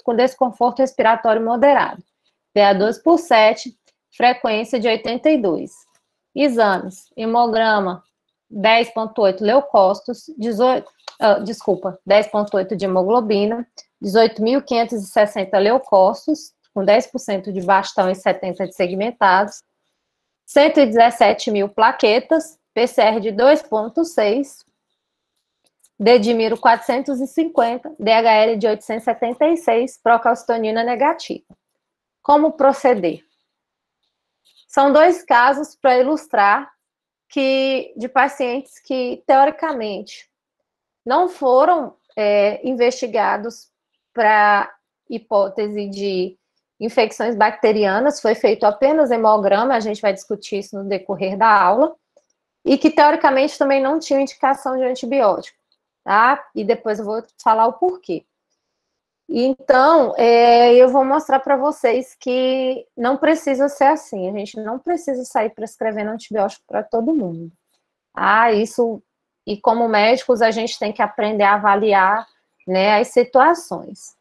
com desconforto respiratório moderado. PA2 por 7, frequência de 82. Exames, hemograma, 10,8 leucócitos, 10,8 de hemoglobina, 18.560 leucócitos, com 10% de bastão e 70 de segmentados, 117 mil plaquetas, PCR de 2,6, Dedimiro 450, DHL de 876, procalcitonina negativa. Como proceder? São 2 casos para ilustrar de pacientes que, teoricamente, não foram investigados para hipótese de infecções bacterianas, foi feito apenas hemograma, a gente vai discutir isso no decorrer da aula, e que, teoricamente, também não tinham indicação de antibiótico, tá? E depois eu vou falar o porquê. Então, eu vou mostrar para vocês que não precisa ser assim, a gente não precisa sair prescrevendo antibiótico para todo mundo. E como médicos, a gente tem que aprender a avaliar, né, as situações.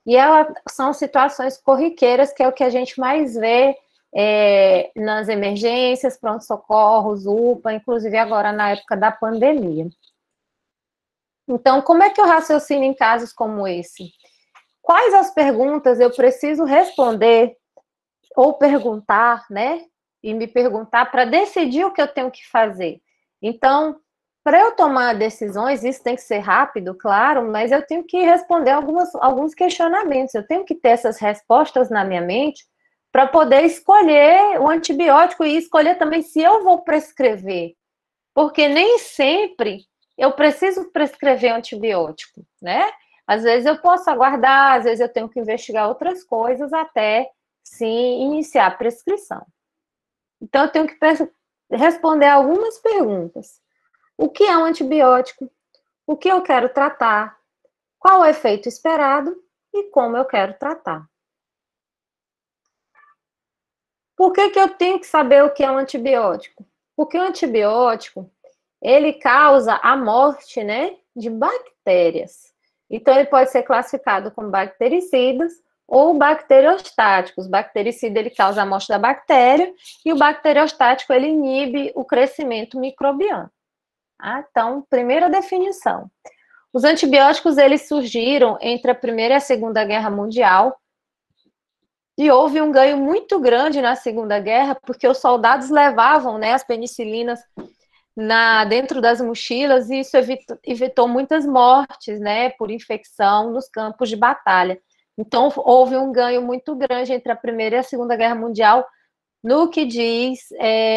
E são situações corriqueiras, que é o que a gente mais vê nas emergências, pronto-socorros, UPA, inclusive agora na época da pandemia. Então, como é que eu raciocino em casos como esse? Quais as perguntas eu preciso responder ou perguntar, né? E me perguntar para decidir o que eu tenho que fazer. Então, para eu tomar decisões, isso tem que ser rápido, claro, mas eu tenho que responder alguns questionamentos. Eu tenho que ter essas respostas na minha mente para poder escolher o antibiótico e escolher também se eu vou prescrever. Porque nem sempre eu preciso prescrever antibiótico, né? Às vezes eu posso aguardar, às vezes eu tenho que investigar outras coisas até, sim, iniciar a prescrição. Então, eu tenho que responder algumas perguntas. O que é um antibiótico? O que eu quero tratar? Qual o efeito esperado? E como eu quero tratar? Por que eu tenho que saber o que é um antibiótico? Porque o antibiótico, ele causa a morte, né, de bactérias. Então, ele pode ser classificado como bactericidas ou bacteriostáticos. O bactericida, ele causa a morte da bactéria, e o bacteriostático, ele inibe o crescimento microbiano. Então, primeira definição. Os antibióticos, eles surgiram entre a Primeira e a Segunda Guerra Mundial, e houve um ganho muito grande na Segunda Guerra, porque os soldados levavam, né, as penicilinas dentro das mochilas, e isso evitou muitas mortes, né, por infecção nos campos de batalha. Então, houve um ganho muito grande entre a Primeira e a Segunda Guerra Mundial no que diz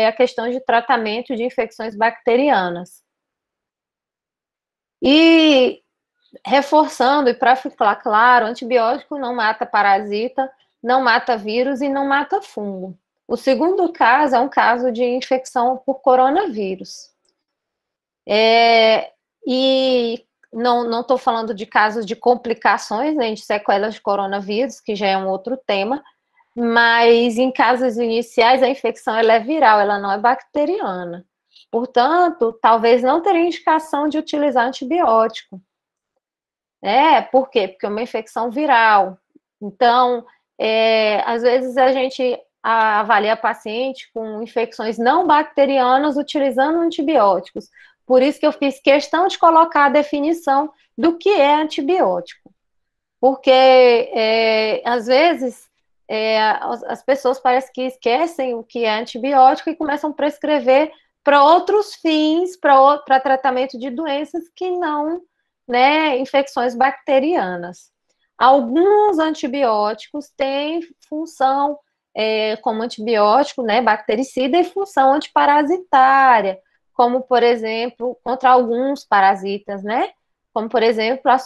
a questão de tratamento de infecções bacterianas. E, reforçando, e para ficar claro, antibiótico não mata parasita, não mata vírus e não mata fungo. O segundo caso é um caso de infecção por coronavírus. E não estou falando de casos de complicações, né, de sequelas de coronavírus, que já é um outro tema, mas em casos iniciais a infecção ela é viral, ela não é bacteriana. Portanto, talvez não teria indicação de utilizar antibiótico. Por quê? Porque é uma infecção viral. Então, às vezes a gente avalia paciente com infecções não bacterianas utilizando antibióticos. Por isso que eu fiz questão de colocar a definição do que é antibiótico. Porque, às vezes, as pessoas parecem que esquecem o que é antibiótico e começam a prescrever para outros fins, para tratamento de doenças que não, né, infecções bacterianas. Alguns antibióticos têm função como antibiótico, né, bactericida, e função antiparasitária, como, por exemplo, contra alguns parasitas, né, como, por exemplo, a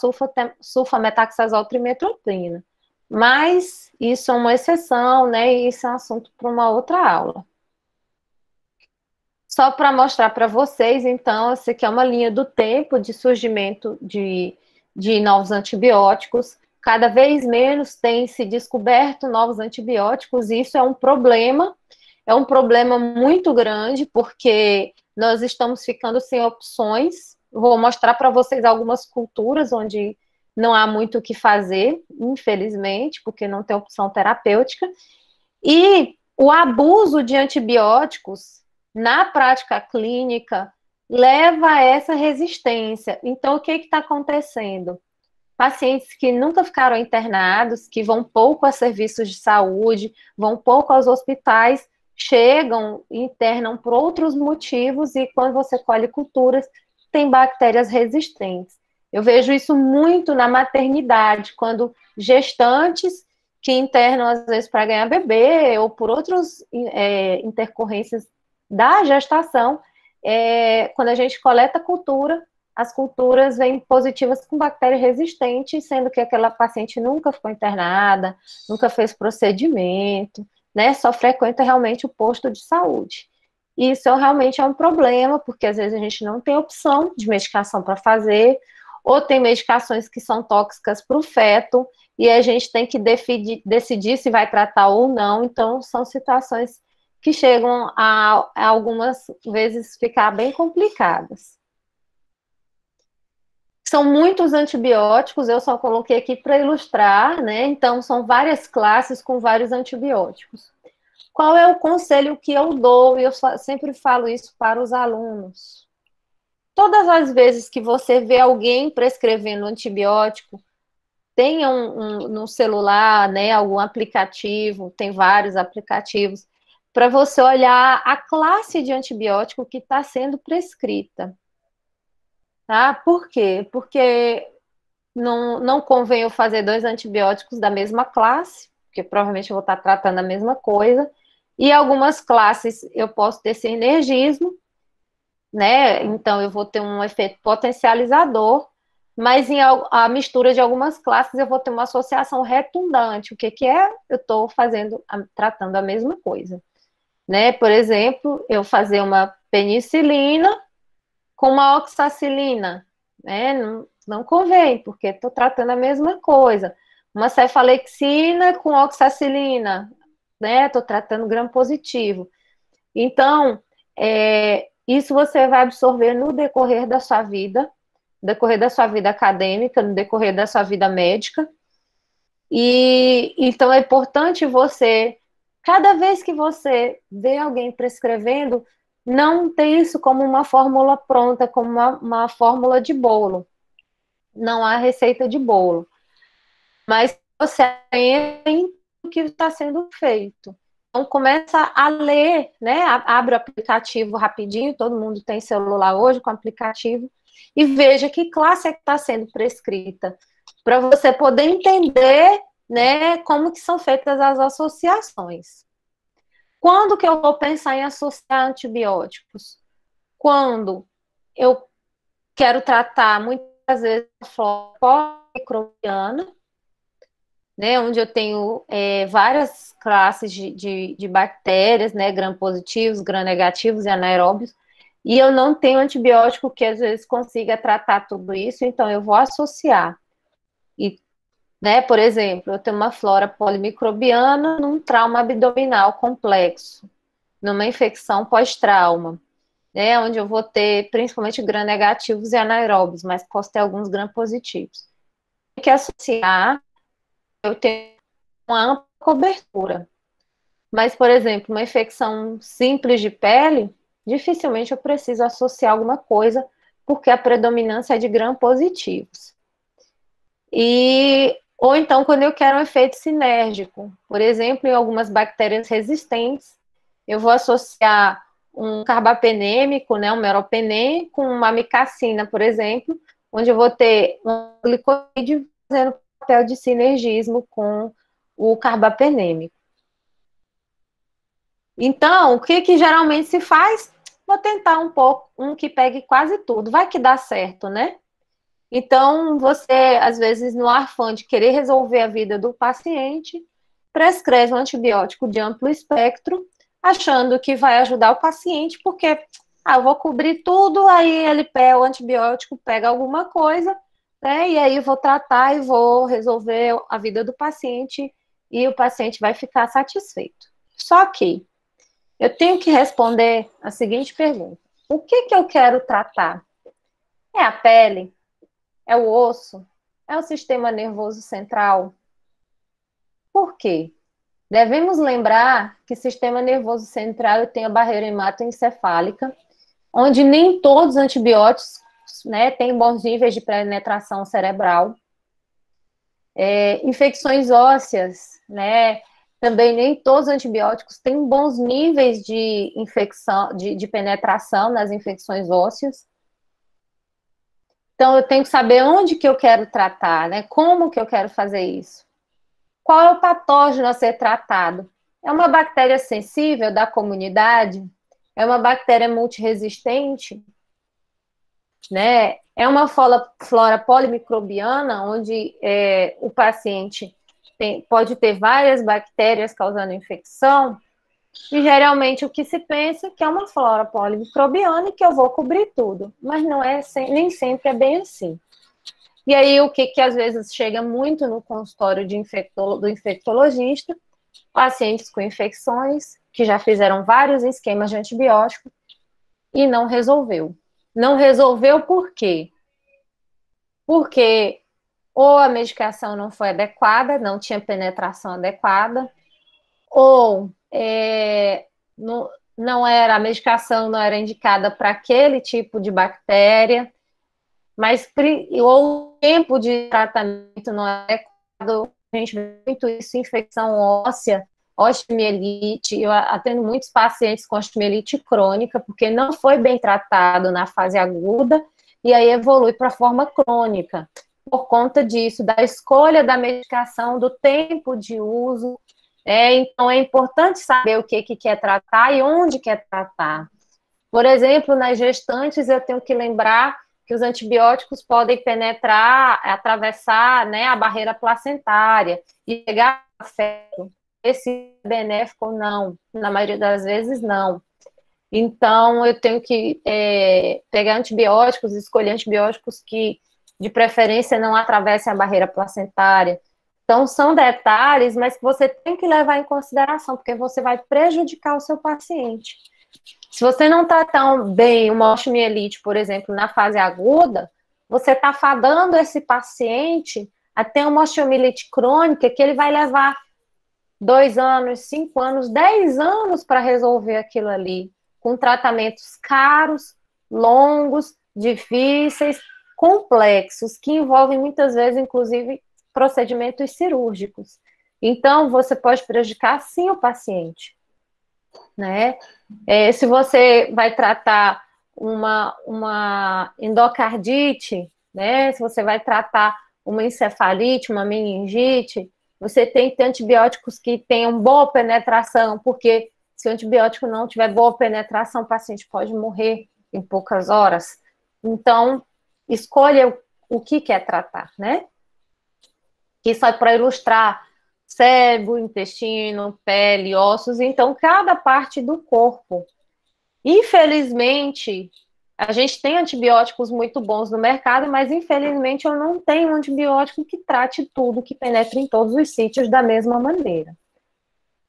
sulfametaxazol trimetropina. Mas isso é uma exceção, né, e isso é um assunto para uma outra aula. Só para mostrar para vocês, então, essa aqui é uma linha do tempo de surgimento de novos antibióticos. Cada vez menos tem se descoberto novos antibióticos, e isso é um problema muito grande, porque nós estamos ficando sem opções. Vou mostrar para vocês algumas culturas onde não há muito o que fazer, infelizmente, porque não tem opção terapêutica. E o abuso de antibióticos na prática clínica leva a essa resistência. Então, o que está acontecendo? Pacientes que nunca ficaram internados, que vão pouco a serviços de saúde, vão pouco aos hospitais, chegam, internam por outros motivos e quando você colhe culturas, tem bactérias resistentes. Eu vejo isso muito na maternidade, quando gestantes que internam às vezes para ganhar bebê ou por outras intercorrências da gestação, quando a gente coleta cultura, as culturas vêm positivas com bactéria resistente, sendo que aquela paciente nunca ficou internada, nunca fez procedimento, né? Só frequenta realmente o posto de saúde. E isso realmente é um problema, porque às vezes a gente não tem opção de medicação para fazer, ou tem medicações que são tóxicas para o feto, e a gente tem que decidir se vai tratar ou não. Então, são situações que chegam a algumas vezes ficar bem complicadas. São muitos antibióticos, eu só coloquei aqui para ilustrar, né? Então, são várias classes com vários antibióticos. Qual é o conselho que eu dou? E eu sempre falo isso para os alunos. Todas as vezes que você vê alguém prescrevendo antibiótico, tenha no celular, né, algum aplicativo, tem vários aplicativos, para você olhar a classe de antibiótico que está sendo prescrita. Tá? Por quê? Porque não convém eu fazer 2 antibióticos da mesma classe, porque provavelmente eu vou estar tratando a mesma coisa, e algumas classes eu posso ter sinergismo, né? Então eu vou ter um efeito potencializador, mas a mistura de algumas classes eu vou ter uma associação retundante. O que é? Eu estou tratando a mesma coisa, né? Por exemplo, eu fazer uma penicilina com uma oxacilina, né? Não convém, porque estou tratando a mesma coisa. Uma cefalexina com oxacilina, né? Estou tratando gram positivo. Então, isso você vai absorver no decorrer da sua vida, no decorrer da sua vida acadêmica, no decorrer da sua vida médica. E então é importante você, cada vez que você vê alguém prescrevendo, não ter isso como uma fórmula pronta, como uma fórmula de bolo. Não há receita de bolo. Mas você tem o que está sendo feito. Então começa a ler, né? Abre o aplicativo rapidinho, todo mundo tem celular hoje com aplicativo, e veja que classe é que está sendo prescrita, para você poder entender, né, como que são feitas as associações. Quando que eu vou pensar em associar antibióticos? Quando eu quero tratar muitas vezes a flora microbiana, né, onde eu tenho várias classes de bactérias, né, gram-positivos, gram-negativos e anaeróbios, e eu não tenho antibiótico que às vezes consiga tratar tudo isso, então eu vou associar. E, né, por exemplo, eu tenho uma flora polimicrobiana num trauma abdominal complexo, numa infecção pós-trauma, né, onde eu vou ter principalmente gram-negativos e anaeróbios, mas posso ter alguns gram-positivos. Tem que associar, eu tenho uma ampla cobertura. Mas, por exemplo, uma infecção simples de pele, dificilmente eu preciso associar alguma coisa, porque a predominância é de gram-positivos. Ou então, quando eu quero um efeito sinérgico, por exemplo, em algumas bactérias resistentes, eu vou associar um carbapenêmico, né, um meropenem, com uma amicacina, por exemplo, onde eu vou ter um glicoide fazendo papel de sinergismo com o carbapenêmico. Então, o que geralmente se faz? Vou tentar um que pegue quase tudo, vai que dá certo, né? Então, você, às vezes, no afã de querer resolver a vida do paciente, prescreve um antibiótico de amplo espectro, achando que vai ajudar o paciente, porque eu vou cobrir tudo, aí ele pega o antibiótico, pega alguma coisa, né? E aí eu vou tratar e vou resolver a vida do paciente e o paciente vai ficar satisfeito. Só que eu tenho que responder a seguinte pergunta: o que eu quero tratar? É a pele? É o osso? É o sistema nervoso central. Por quê? Devemos lembrar que o sistema nervoso central tem a barreira hematoencefálica, onde nem todos os antibióticos, né, têm bons níveis de penetração cerebral. Infecções ósseas, né, também nem todos os antibióticos têm bons níveis de infecção, de penetração nas infecções ósseas. Então, eu tenho que saber onde que eu quero tratar, né? Como que eu quero fazer isso? Qual é o patógeno a ser tratado? É uma bactéria sensível da comunidade? É uma bactéria multiresistente? Né? É uma flora polimicrobiana, onde o paciente pode ter várias bactérias causando infecção? E geralmente o que se pensa é que é uma flora polimicrobiana e que eu vou cobrir tudo, mas não é, nem sempre é bem assim. E aí o que às vezes chega muito no consultório do infectologista, pacientes com infecções que já fizeram vários esquemas de antibiótico e não resolveu. Não resolveu por quê? Porque ou a medicação não foi adequada, não tinha penetração adequada, ou não era, a medicação não era indicada para aquele tipo de bactéria, mas ou o tempo de tratamento não é adequado. A gente vê muito isso em infecção óssea, osteomielite. Eu atendo muitos pacientes com osteomielite crônica, porque não foi bem tratado na fase aguda, e aí evolui para a forma crônica, por conta disso, da escolha da medicação, do tempo de uso. Então, é importante saber o que quer tratar e onde quer tratar. Por exemplo, nas gestantes, eu tenho que lembrar que os antibióticos podem penetrar, atravessar, né, a barreira placentária e chegar ao feto. Esse é benéfico ou não? Na maioria das vezes, não. Então, eu tenho que pegar antibióticos, escolher antibióticos que, de preferência, não atravessem a barreira placentária. Então, são detalhes, mas que você tem que levar em consideração, porque você vai prejudicar o seu paciente. Se você não está tão bem uma osteomielite, por exemplo, na fase aguda, você está fadando esse paciente a ter uma osteomielite crônica que ele vai levar 2 anos, 5 anos, 10 anos para resolver aquilo ali, com tratamentos caros, longos, difíceis, complexos, que envolvem muitas vezes, inclusive, procedimentos cirúrgicos. Então, você pode prejudicar, sim, o paciente, né? Se você vai tratar uma endocardite, né? Se você vai tratar uma encefalite, uma meningite, você tem que ter antibióticos que tenham boa penetração, porque se o antibiótico não tiver boa penetração, o paciente pode morrer em poucas horas. Então, escolha o que quer tratar, né? Isso é para ilustrar cérebro, intestino, pele, ossos, então cada parte do corpo. Infelizmente, a gente tem antibióticos muito bons no mercado, mas infelizmente eu não tenho um antibiótico que trate tudo, que penetre em todos os sítios da mesma maneira.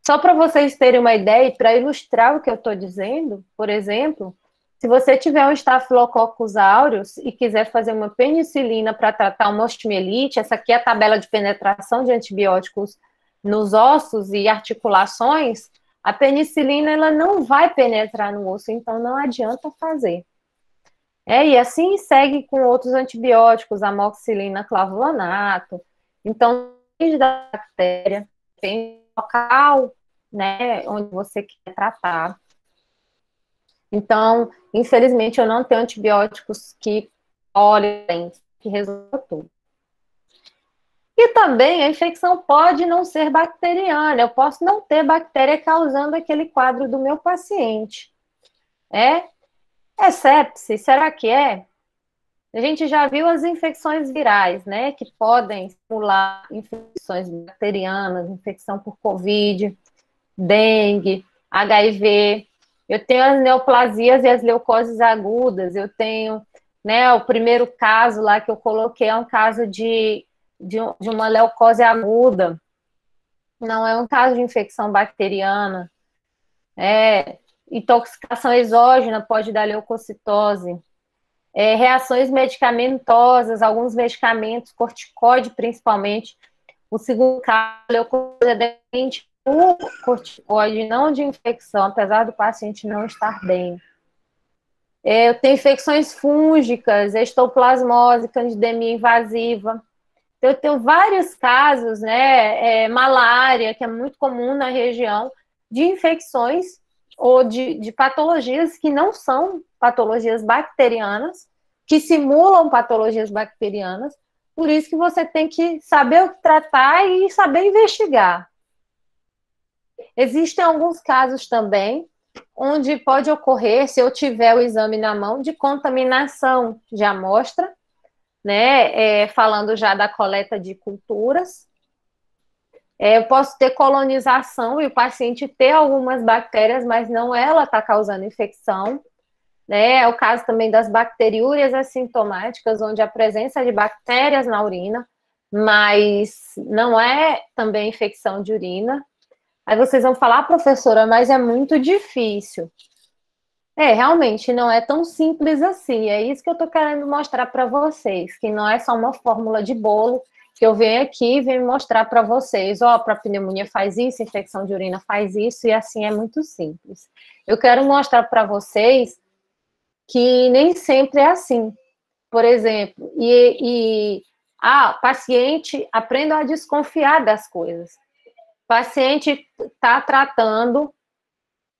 Só para vocês terem uma ideia, e para ilustrar o que eu estou dizendo, por exemplo, se você tiver um Staphylococcus aureus e quiser fazer uma penicilina para tratar uma osteomielite, essa aqui é a tabela de penetração de antibióticos nos ossos e articulações, a penicilina ela não vai penetrar no osso, então não adianta fazer. E assim segue com outros antibióticos, amoxicilina, clavulanato. Então, depende da bactéria, depende do local, né, onde você quer tratar. Então, infelizmente, eu não tenho antibióticos que olhem, que resolvam tudo. E também a infecção pode não ser bacteriana, eu posso não ter bactéria causando aquele quadro do meu paciente. É sepse? Será que é? A gente já viu as infecções virais, né, que podem simular infecções bacterianas, infecção por Covid, dengue, HIV. Eu tenho as neoplasias e as leucoses agudas. Eu tenho, né, o primeiro caso lá que eu coloquei é um caso de uma leucose aguda. Não é um caso de infecção bacteriana. Intoxicação exógena pode dar leucocitose. reações medicamentosas, alguns medicamentos, corticoide principalmente. O segundo caso, leucemia dependente do corticoide, não de infecção, apesar do paciente não estar bem. Eu tenho infecções fúngicas, histoplasmose, candidemia invasiva. Eu tenho vários casos, né, malária, que é muito comum na região, de infecções ou de patologias que não são patologias bacterianas, que simulam patologias bacterianas. Por isso que você tem que saber o que tratar e saber investigar. Existem alguns casos também onde pode ocorrer, se eu tiver o exame na mão, de contaminação de amostra, né? Falando já da coleta de culturas. Eu posso ter colonização e o paciente ter algumas bactérias, mas não ela está causando infecção. Né? É o caso também das bacteriúrias assintomáticas, onde a presença de bactérias na urina, mas não é também infecção de urina. Aí vocês vão falar, professora, mas é muito difícil. Realmente não é tão simples assim. É isso que eu estou querendo mostrar para vocês, que não é só uma fórmula de bolo que eu venho aqui e venho mostrar para vocês. Para pneumonia faz isso, infecção de urina faz isso, e assim é muito simples. Eu quero mostrar para vocês que nem sempre é assim. Por exemplo, paciente aprenda a desconfiar das coisas. Paciente está tratando,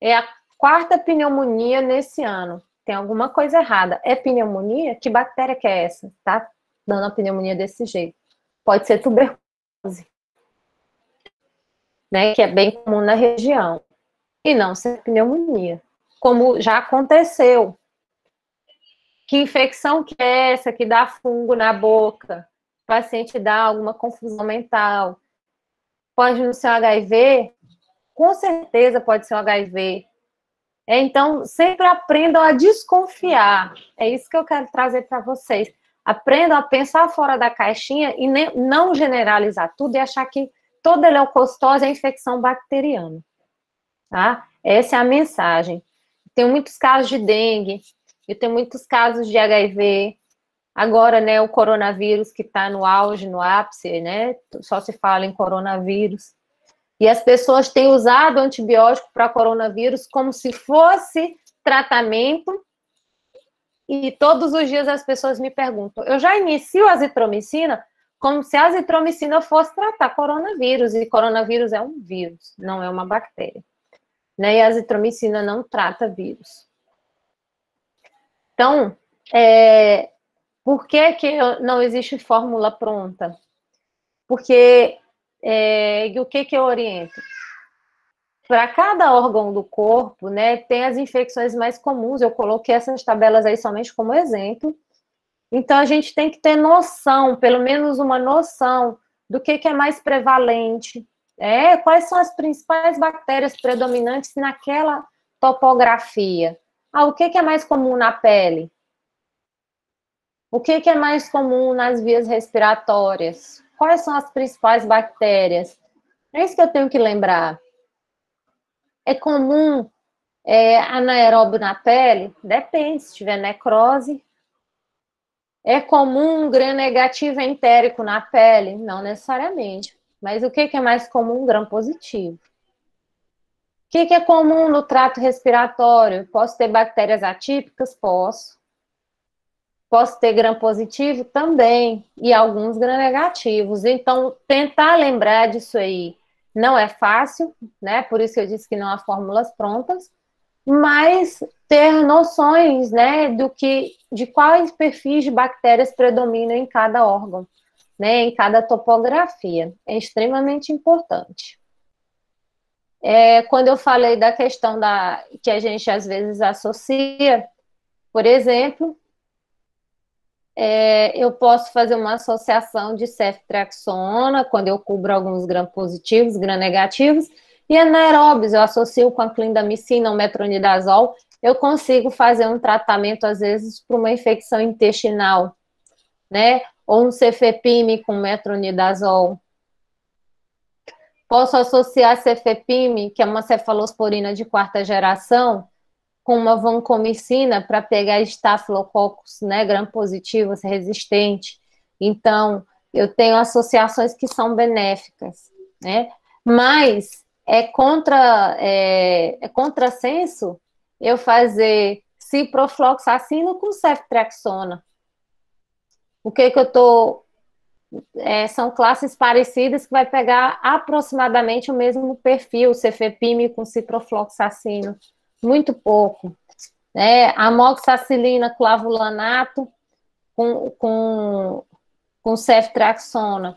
a quarta pneumonia nesse ano. Tem alguma coisa errada. É pneumonia? Que bactéria que é essa? Tá dando a pneumonia desse jeito. Pode ser tuberculose, né? Que é bem comum na região. E não ser pneumonia. Como já aconteceu. Que infecção que é essa que dá fungo na boca? O paciente dá alguma confusão mental. Pode não ser um HIV? Com certeza pode ser um HIV. Então, sempre aprendam a desconfiar. É isso que eu quero trazer para vocês. Aprendam a pensar fora da caixinha e não generalizar tudo e achar que toda leucocitose é infecção bacteriana. Tá? Essa é a mensagem. Tem muitos casos de dengue, eu tenho muitos casos de HIV. Agora, né, o coronavírus que está no auge, no ápice, né? Só se fala em coronavírus. E as pessoas têm usado antibiótico para coronavírus como se fosse tratamento. E todos os dias as pessoas me perguntam, eu já inicio a azitromicina como se a azitromicina fosse tratar coronavírus. E coronavírus é um vírus, não é uma bactéria. Né? E a azitromicina não trata vírus. Então, por que não existe fórmula pronta? Porque o que eu oriento? Para cada órgão do corpo, né, tem as infecções mais comuns. Eu coloquei essas tabelas aí somente como exemplo. Então, a gente tem que ter noção, pelo menos uma noção, do que é mais prevalente. Quais são as principais bactérias predominantes naquela topografia? O que é mais comum na pele? O que é mais comum nas vias respiratórias? Quais são as principais bactérias? É isso que eu tenho que lembrar. É comum anaeróbio na pele? Depende, se tiver necrose. É comum gram-negativo entérico na pele? Não necessariamente. Mas o que é mais comum? Gram-positivo. O que é comum no trato respiratório? Posso ter bactérias atípicas? Posso. Posso ter gram-positivo? Também. E alguns gram-negativos. Então, tentar lembrar disso aí não é fácil, né? Por isso que eu disse que não há fórmulas prontas. Mas ter noções, né, de quais perfis de bactérias predominam em cada órgão, né, em cada topografia. É extremamente importante. Quando eu falei da questão que a gente às vezes associa, por exemplo, eu posso fazer uma associação de ceftriaxona, quando eu cubro alguns gram-positivos, gram-negativos, e anaeróbios, eu associo com a clindamicina, o metronidazol, eu consigo fazer um tratamento, às vezes, para uma infecção intestinal, né? Ou um cefepime com metronidazol. Posso associar cefepime, que é uma cefalosporina de quarta geração, com uma vancomicina para pegar estafilococcus, né, gram-positivos resistente. Então, eu tenho associações que são benéficas, né? Mas é contrassenso eu fazer ciprofloxacino com ceftriaxona. O que eu estou... são classes parecidas que vai pegar aproximadamente o mesmo perfil, cefepime com ciprofloxacino, muito pouco. Né? Amoxicilina, clavulanato com ceftriaxona.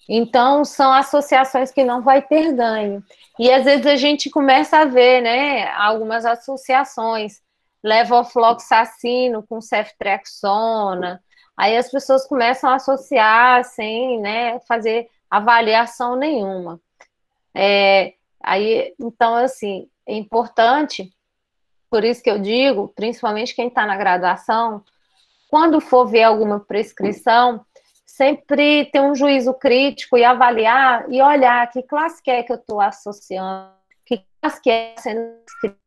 Então, são associações que não vai ter ganho. E às vezes a gente começa a ver, né, algumas associações, levofloxacino com ceftriaxona, aí as pessoas começam a associar sem, né, fazer avaliação nenhuma. Então, assim, é importante, por isso que eu digo, principalmente quem está na graduação, quando for ver alguma prescrição, sempre ter um juízo crítico e avaliar e olhar que classe que é que eu estou associando, que classe que é sendo escrita,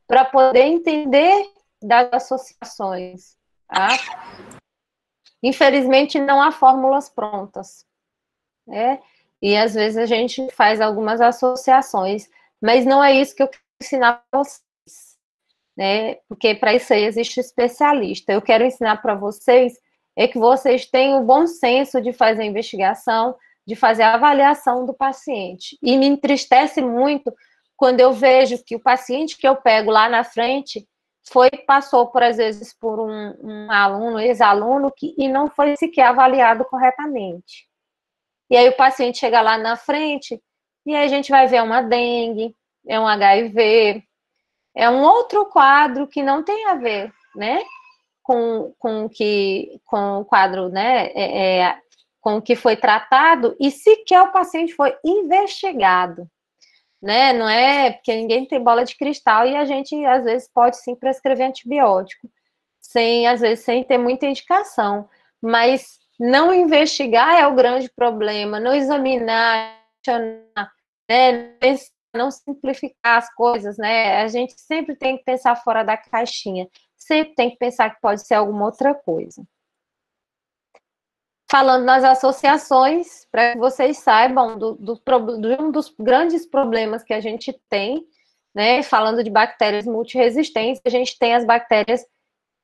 para poder entender das associações. Tá? Infelizmente, não há fórmulas prontas. Né? E às vezes a gente faz algumas associações, mas não é isso que eu quero ensinar para vocês. Né? Porque para isso aí existe especialista. Eu quero ensinar para vocês que vocês tenham o bom senso de fazer a investigação, de fazer a avaliação do paciente. E me entristece muito quando eu vejo que o paciente que eu pego lá na frente passou, por às vezes, por um aluno, ex-aluno, e não foi sequer avaliado corretamente. E aí o paciente chega lá na frente e aí a gente vai ver uma dengue, um HIV, um outro quadro que não tem a ver, né, com o quadro, né, com o que foi tratado, e sequer o paciente foi investigado, né, não é porque ninguém tem bola de cristal e a gente, às vezes, pode sim prescrever antibiótico, às vezes, sem ter muita indicação, mas não investigar é o grande problema, não examinar, né, não simplificar as coisas, né? A gente sempre tem que pensar fora da caixinha, sempre tem que pensar que pode ser alguma outra coisa. Falando nas associações, para que vocês saibam de um dos grandes problemas que a gente tem, né? Falando de bactérias multiresistentes, a gente tem as bactérias,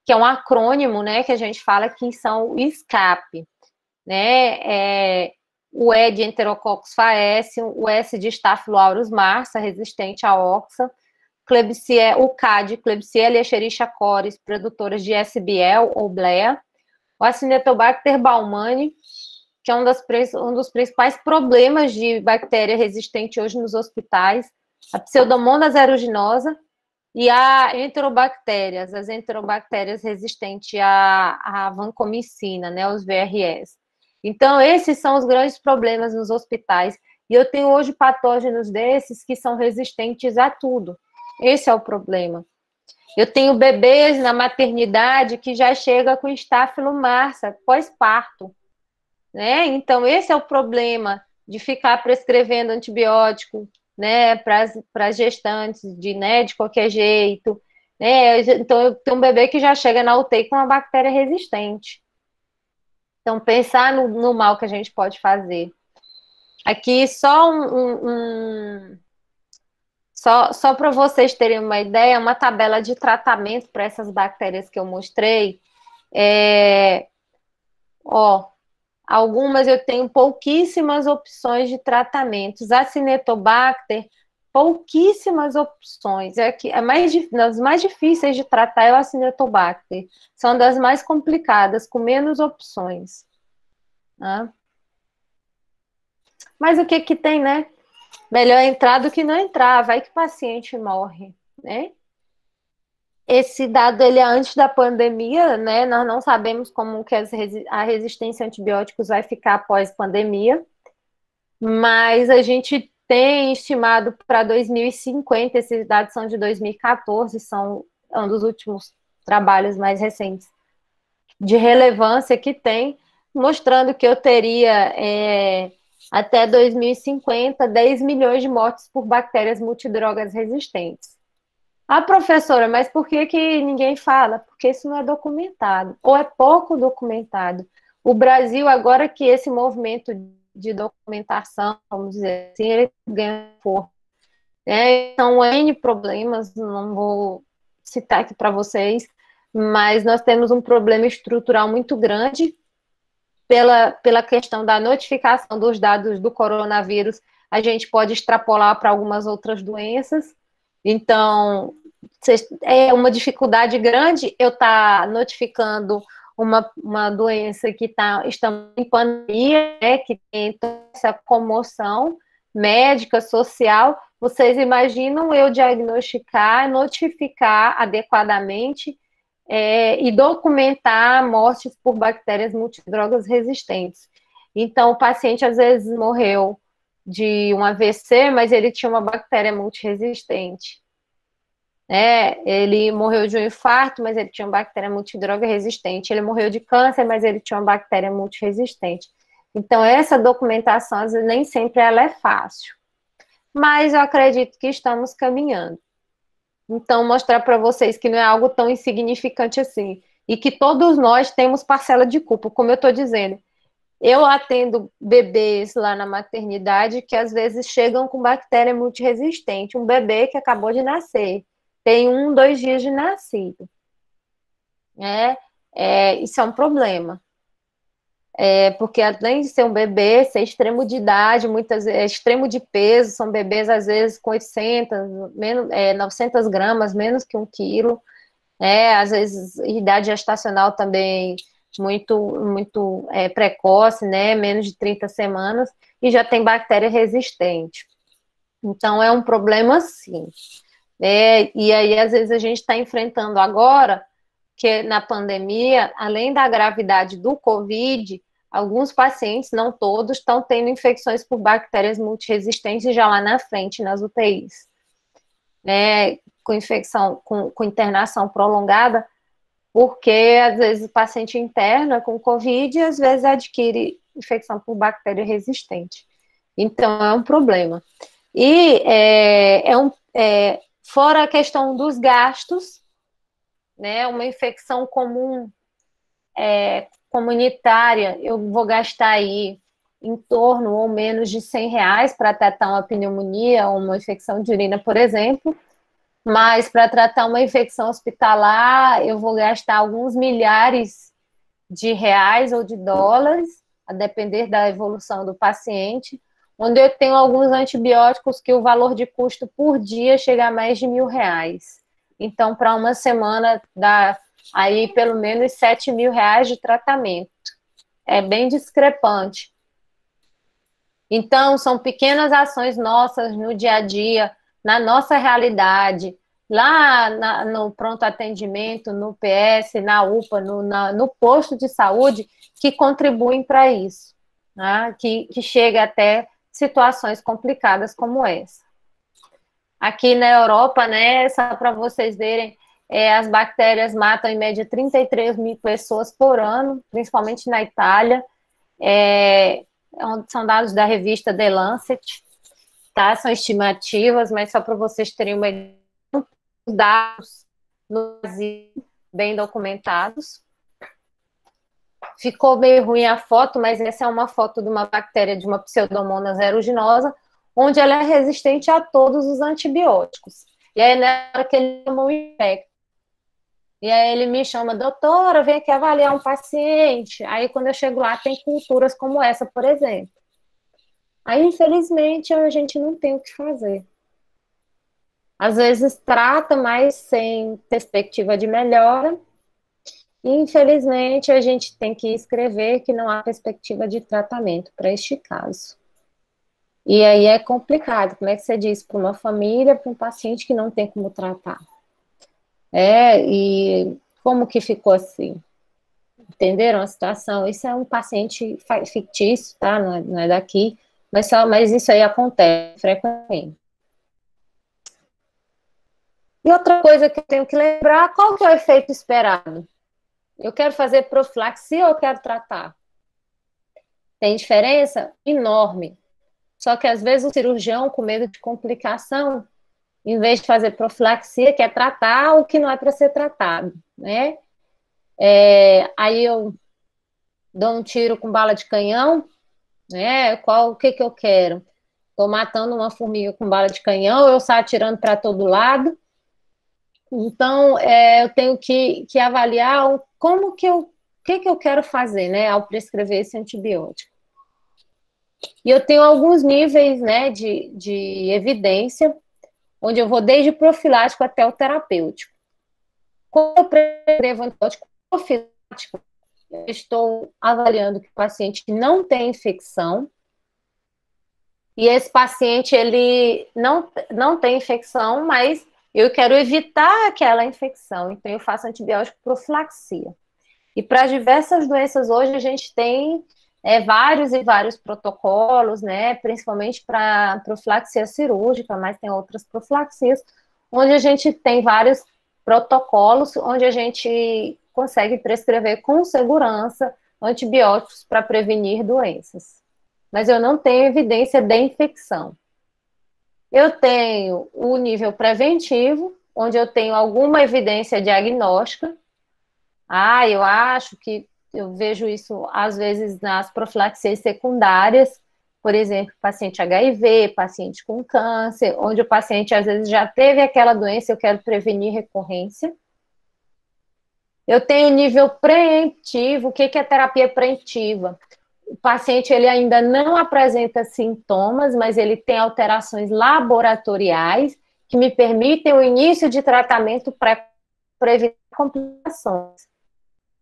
que é um acrônimo, né? Que a gente fala que são o escape, né? O E de Enterococcus faecium, o S de Staphylococcus marsa, resistente à oxa, o K de Klebsiella escherichia cori, produtoras de SBL ou BLEA, o Acinetobacter baumannii, que é um dos principais problemas de bactéria resistente hoje nos hospitais, a Pseudomonas aeruginosa e as enterobactérias resistentes à vancomicina, né, os VRS. Então, esses são os grandes problemas nos hospitais. E eu tenho hoje patógenos desses que são resistentes a tudo. Esse é o problema. Eu tenho bebês na maternidade que já chega com Staphylo marsa pós-parto. Né? Então, esse é o problema de ficar prescrevendo antibiótico, né, para as gestantes, de qualquer jeito. Né? Então, eu tenho um bebê que já chega na UTI com uma bactéria resistente. Então, pensar no mal que a gente pode fazer. Aqui, só para vocês terem uma ideia, uma tabela de tratamento para essas bactérias que eu mostrei. Algumas eu tenho pouquíssimas opções de tratamentos. Acinetobacter, pouquíssimas opções. Das mais difíceis de tratar é o Acinetobacter. São das mais complicadas, com menos opções. Né? Mas o que tem, né? Melhor entrar do que não entrar. Vai que o paciente morre, né? Esse dado, ele é antes da pandemia, né? Nós não sabemos como que a resistência a antibióticos vai ficar após pandemia, mas a gente tem estimado para 2050, esses dados são de 2014, são um dos últimos trabalhos mais recentes de relevância que tem, mostrando que eu teria até 2050 10 milhões de mortes por bactérias multidrogas resistentes. Ah, professora, mas por que que ninguém fala? Porque isso não é documentado, ou é pouco documentado. O Brasil, agora que esse movimento de documentação, vamos dizer assim, ele ganha força. São N problemas, não vou citar aqui para vocês, mas nós temos um problema estrutural muito grande pela questão da notificação dos dados do coronavírus. A gente pode extrapolar para algumas outras doenças. Então, é uma dificuldade grande eu estar notificando uma doença que estamos em pandemia, né, que tem toda essa comoção médica, social. Vocês imaginam eu diagnosticar, notificar adequadamente e documentar mortes por bactérias multidrogas resistentes. Então, o paciente às vezes morreu de um AVC, mas ele tinha uma bactéria multiresistente. Ele morreu de um infarto, mas ele tinha uma bactéria multidroga resistente. Ele morreu de câncer, mas ele tinha uma bactéria multiresistente. Então, essa documentação, às vezes, nem sempre ela é fácil. Mas eu acredito que estamos caminhando. Então, mostrar para vocês que não é algo tão insignificante assim. E que todos nós temos parcela de culpa, como eu estou dizendo. Eu atendo bebês lá na maternidade que às vezes chegam com bactéria multiresistente. Um bebê que acabou de nascer, tem 1, 2 dias de nascido. Isso é um problema. Porque além de ser um bebê, ser extremo de idade, muitas vezes, extremo de peso, são bebês às vezes com 800, 900 gramas, menos que 1 quilo, às vezes idade gestacional também muito precoce, né, menos de 30 semanas, e já tem bactéria resistente. Então, é um problema sim. E aí, às vezes, a gente está enfrentando agora, que na pandemia, além da gravidade do Covid, alguns pacientes, não todos, estão tendo infecções por bactérias multiresistentes já lá na frente, nas UTIs. Com infecção, com internação prolongada, porque às vezes o paciente interna com Covid e às vezes adquire infecção por bactéria resistente. Então, é um problema. E fora a questão dos gastos, né, uma infecção comum, comunitária, eu vou gastar aí em torno ou menos de R$ 100 para tratar uma pneumonia ou uma infecção de urina, por exemplo, mas para tratar uma infecção hospitalar, eu vou gastar alguns milhares de reais ou de dólares, a depender da evolução do paciente, onde eu tenho alguns antibióticos que o valor de custo por dia chega a mais de R$ 1.000. Então, para uma semana, dá aí pelo menos R$ 7.000 de tratamento. É bem discrepante. Então, são pequenas ações nossas no dia a dia, na nossa realidade, lá no pronto atendimento, no PS, na UPA, no posto de saúde, que contribuem para isso, né? Que chega até situações complicadas como essa. Aqui na Europa, né, só para vocês verem, as bactérias matam em média 33 mil pessoas por ano, principalmente na Itália. São dados da revista The Lancet, tá? São estimativas, mas só para vocês terem uma ideia, dados no Brasil bem documentados. Ficou meio ruim a foto, mas essa é uma foto de uma bactéria de uma Pseudomonas aeruginosa, onde ela é resistente a todos os antibióticos. E aí, na hora que ele toma um infecto, e aí ele me chama, doutora, vem aqui avaliar um paciente. Aí, quando eu chego lá, tem culturas como essa, por exemplo. Aí, infelizmente, a gente não tem o que fazer. Às vezes trata, mas sem perspectiva de melhora. E, infelizmente, a gente tem que escrever que não há perspectiva de tratamento para este caso. E aí é complicado. Como é que você diz para uma família, para um paciente que não tem como tratar? E como que ficou assim? Entenderam a situação? Isso é um paciente fictício, tá? Não é daqui, mas isso aí acontece frequentemente. E outra coisa que eu tenho que lembrar, qual que é o efeito esperado? Eu quero fazer profilaxia ou eu quero tratar? Tem diferença enorme. Só que às vezes o cirurgião, com medo de complicação, em vez de fazer profilaxia, que é tratar o que não é para ser tratado, né? Aí eu dou um tiro com bala de canhão, né? O que que eu quero? Estou matando uma formiga com bala de canhão, eu saio atirando para todo lado. Então, eu tenho que avaliar o que que eu quero fazer, né, ao prescrever esse antibiótico. E eu tenho alguns níveis, né, de evidência, onde eu vou desde o profilático até o terapêutico. Quando eu prescrevo antibiótico profilático, eu estou avaliando que o paciente não tem infecção, e esse paciente, ele não tem infecção, mas eu quero evitar aquela infecção, então eu faço antibiótico profilaxia. E para diversas doenças hoje a gente tem vários e vários protocolos, né, principalmente para profilaxia cirúrgica, mas tem outras profilaxias, onde a gente tem vários protocolos, onde a gente consegue prescrever com segurança antibióticos para prevenir doenças. Mas eu não tenho evidência de infecção. Eu tenho o nível preventivo, onde eu tenho alguma evidência diagnóstica. Eu acho que eu vejo isso, às vezes, nas profilaxias secundárias, por exemplo, paciente HIV, paciente com câncer, onde o paciente, às vezes, já teve aquela doença, eu quero prevenir recorrência. Eu tenho nível preemptivo. O que é terapia preventiva? O paciente ele ainda não apresenta sintomas, mas ele tem alterações laboratoriais que me permitem o início de tratamento para evitar complicações.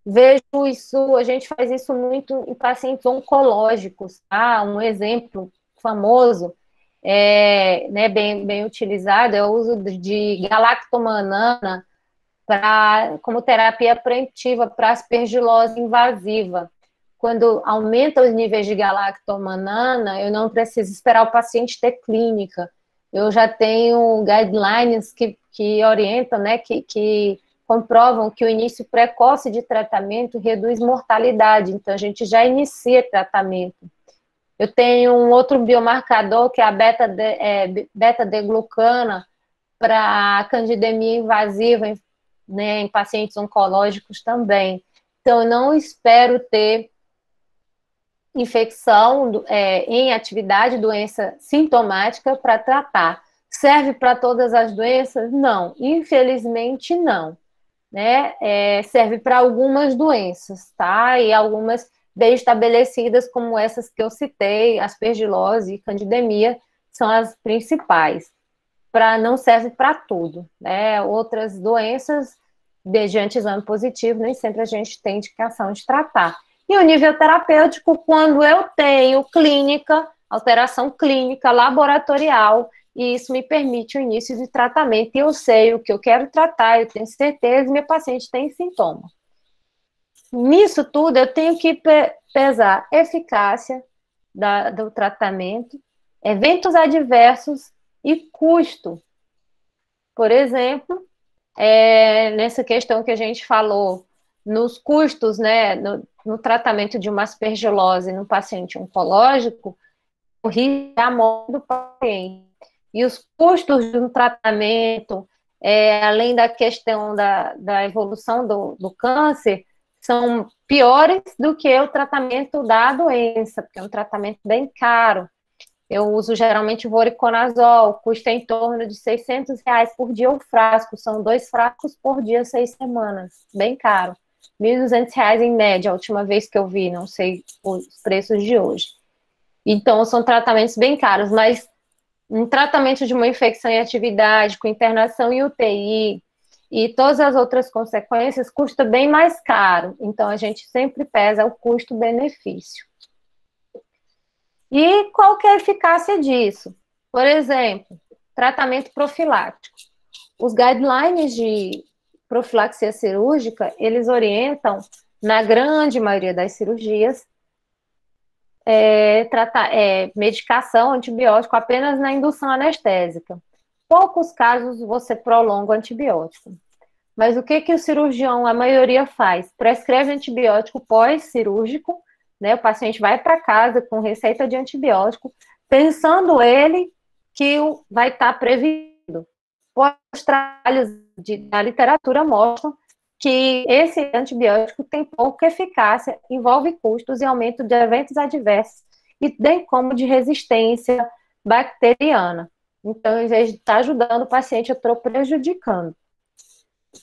Vejo isso, a gente faz isso muito em pacientes oncológicos, tá? Um exemplo famoso, né, bem utilizado, é o uso de galactomanana como terapia preventiva para aspergilose invasiva. Quando aumenta os níveis de galactomanana, eu não preciso esperar o paciente ter clínica. Eu já tenho guidelines que orientam, né, que comprovam que o início precoce de tratamento reduz mortalidade, então a gente já inicia tratamento. Eu tenho um outro biomarcador, que é a beta-D-glucana, para candidemia invasiva, né, em pacientes oncológicos também. Então, eu não espero ter infecção em atividade, doença sintomática para tratar. Serve para todas as doenças? Não, infelizmente não. Né? Serve para algumas doenças, tá? E algumas bem estabelecidas, como essas que eu citei, aspergilose e candidemia, são as principais. Não serve para tudo, né? Outras doenças, mediante exame positivo, nem sempre a gente tem indicação de tratar. E o nível terapêutico, quando eu tenho clínica, alteração clínica, laboratorial, e isso me permite o início de tratamento, e eu sei o que eu quero tratar, eu tenho certeza, e meu paciente tem sintoma. Nisso tudo, eu tenho que pesar eficácia do tratamento, eventos adversos e custo. Por exemplo, nessa questão que a gente falou, nos custos, né, no tratamento de uma aspergilose no paciente oncológico, o risco é a morte do paciente. E os custos de um tratamento, além da questão da evolução do câncer, são piores do que o tratamento da doença, porque é um tratamento bem caro. Eu uso geralmente o voriconazol, custa em torno de R$ 600 por dia o frasco, são 2 frascos por dia, 6 semanas, bem caro. R$ 1.200 em média, a última vez que eu vi, não sei os preços de hoje. Então, são tratamentos bem caros, mas um tratamento de uma infecção em atividade, com internação em UTI e todas as outras consequências, custa bem mais caro. Então, a gente sempre pesa o custo-benefício. E qual que é a eficácia disso? Por exemplo, tratamento profilático. Os guidelines de profilaxia cirúrgica, eles orientam, na grande maioria das cirurgias, medicação, antibiótico, apenas na indução anestésica. Poucos casos você prolonga o antibiótico. Mas o que o cirurgião, a maioria, faz? Prescreve antibiótico pós-cirúrgico, né? O paciente vai para casa com receita de antibiótico, pensando ele que vai estar prevenido. os trabalhos da literatura mostram que esse antibiótico tem pouca eficácia, envolve custos e aumento de eventos adversos, e bem como de resistência bacteriana. Então, em vez de estar ajudando o paciente, eu estou prejudicando.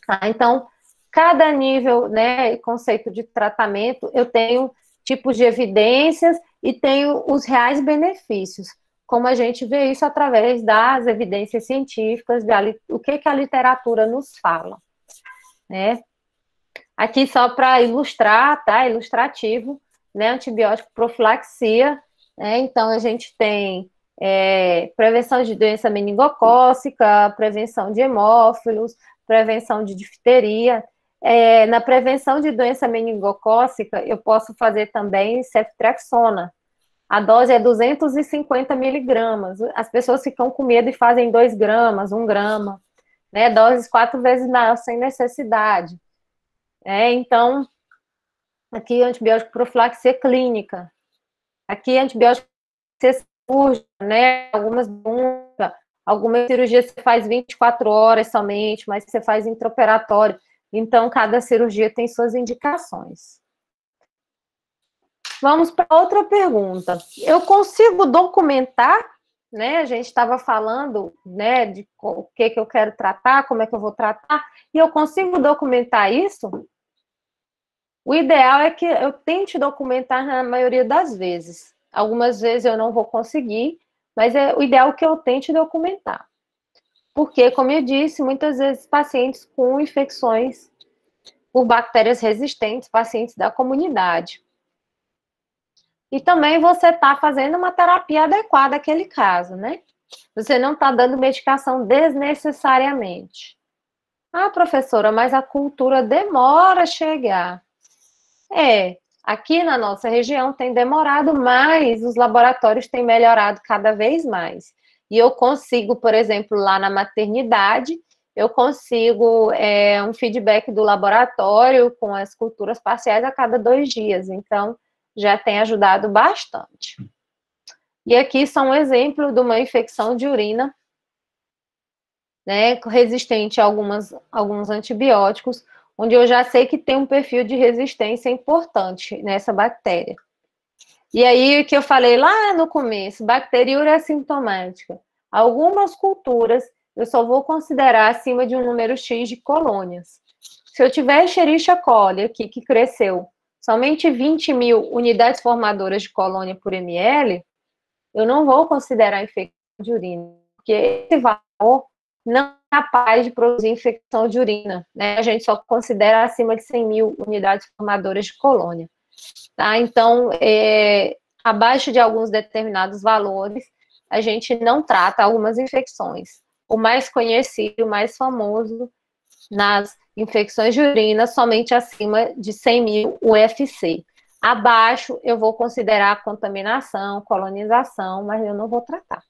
Tá? Então, cada nível, né, conceito de tratamento, eu tenho tipos de evidências e tenho os reais benefícios. Como a gente vê isso através das evidências científicas, o que a literatura nos fala, né? Aqui só para ilustrar, tá? Ilustrativo, né? Antibiótico profilaxia, né? Então a gente tem prevenção de doença meningocócica, prevenção de hemófilos, prevenção de difteria. Na prevenção de doença meningocócica, eu posso fazer também ceftriaxona. A dose é 250 miligramas. As pessoas ficam com medo e fazem 2 gramas, 1 grama, né? Doses 4 vezes maior, sem necessidade. Então, aqui antibiótico profilaxia clínica. Aqui antibiótico cirúrgica, né? Algumas cirurgias você faz 24 horas somente, mas você faz intraoperatório. Então, cada cirurgia tem suas indicações. Vamos para outra pergunta. Eu consigo documentar, né? A gente estava falando, né, de o que eu quero tratar, como é que eu vou tratar, e eu consigo documentar isso? O ideal é que eu tente documentar na maioria das vezes. Algumas vezes eu não vou conseguir, mas o ideal é que eu tente documentar. Porque, como eu disse, muitas vezes pacientes com infecções por bactérias resistentes, pacientes da comunidade. E também você está fazendo uma terapia adequada àquele caso, né? Você não está dando medicação desnecessariamente. Ah, professora, mas a cultura demora a chegar. Aqui na nossa região tem demorado mais, os laboratórios têm melhorado cada vez mais. E eu consigo, por exemplo, lá na maternidade, eu consigo um feedback do laboratório com as culturas parciais a cada 2 dias. Então, já tem ajudado bastante. E aqui são um exemplo de uma infecção de urina, né, resistente a alguns antibióticos, onde eu já sei que tem um perfil de resistência importante nessa bactéria. E aí, o que eu falei lá no começo, bacteriúria assintomática. Algumas culturas, eu só vou considerar acima de um número X de colônias. Se eu tiver Escherichia coli aqui, que cresceu somente 20 mil unidades formadoras de colônia por ml, eu não vou considerar infecção de urina, porque esse valor não é capaz de produzir infecção de urina, né? A gente só considera acima de 100 mil unidades formadoras de colônia, tá? Então, abaixo de alguns determinados valores, a gente não trata algumas infecções. O mais conhecido, o mais famoso nas infecções de urina, somente acima de 100 mil UFC. Abaixo, eu vou considerar contaminação, colonização, mas eu não vou tratar.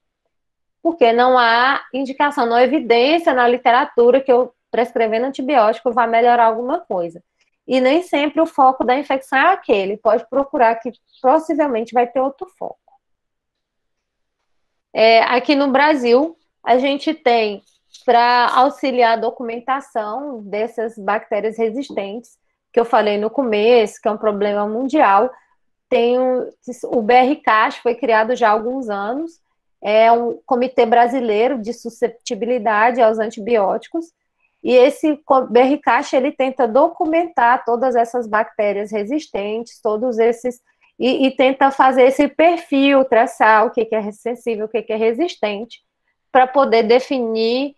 Porque não há indicação, não há evidência na literatura que eu prescrevendo antibiótico vai melhorar alguma coisa. E nem sempre o foco da infecção é aquele, pode procurar que possivelmente vai ter outro foco. Aqui no Brasil, a gente tem, para auxiliar a documentação dessas bactérias resistentes, que eu falei no começo, que é um problema mundial, tem o BRCAS, foi criado já há alguns anos, é um comitê brasileiro de susceptibilidade aos antibióticos, e esse BRCAS, ele tenta documentar todas essas bactérias resistentes, todos esses, e tenta fazer esse perfil, traçar o que é sensível, o que é resistente, para poder definir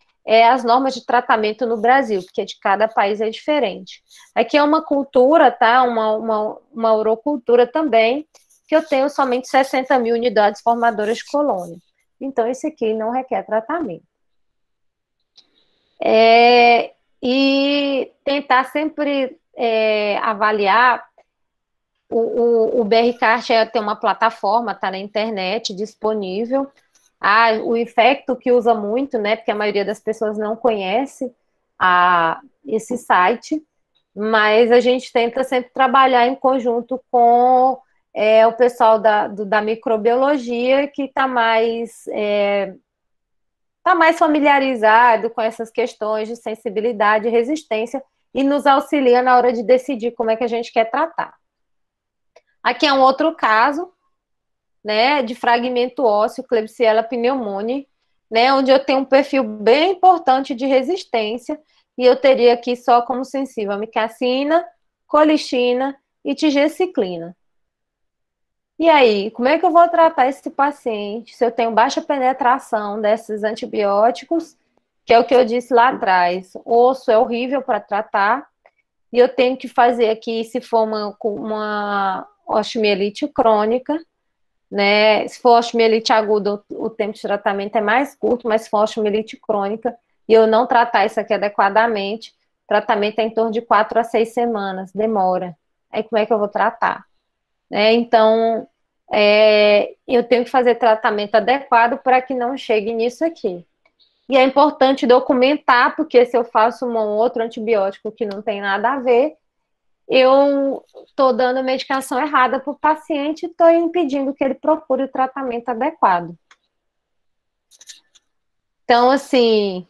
as normas de tratamento no Brasil, porque de cada país é diferente. Aqui é uma cultura, tá? Uma urocultura também, que eu tenho somente 60 mil unidades formadoras de colônia. Então, esse aqui não requer tratamento. E tentar sempre avaliar. O BRCAST tem uma plataforma, está na internet, disponível. O Infecto, que usa muito, né, porque a maioria das pessoas não conhece esse site, mas a gente tenta sempre trabalhar em conjunto com o pessoal da microbiologia, que está mais está mais familiarizado com essas questões de sensibilidade e resistência e nos auxilia na hora de decidir como é que a gente quer tratar. Aqui é um outro caso, né, de fragmento ósseo, Klebsiella pneumoniae, né, onde eu tenho um perfil bem importante de resistência, e eu teria aqui só como sensível amikacina, colistina e tigeciclina. E aí, como é que eu vou tratar esse paciente se eu tenho baixa penetração desses antibióticos, que é o que eu disse lá atrás? O osso é horrível para tratar, e eu tenho que fazer aqui, se for uma osteomielite crônica, né? Se for osteomielite aguda, o tempo de tratamento é mais curto, mas se for osteomielite crônica, e eu não tratar isso aqui adequadamente, o tratamento é em torno de 4 a 6 semanas, demora. Aí como é que eu vou tratar? Então, eu tenho que fazer tratamento adequado para que não chegue nisso aqui. E é importante documentar, porque se eu faço um outro antibiótico que não tem nada a ver, eu estou dando a medicação errada para o paciente e estou impedindo que ele procure o tratamento adequado. Então, assim,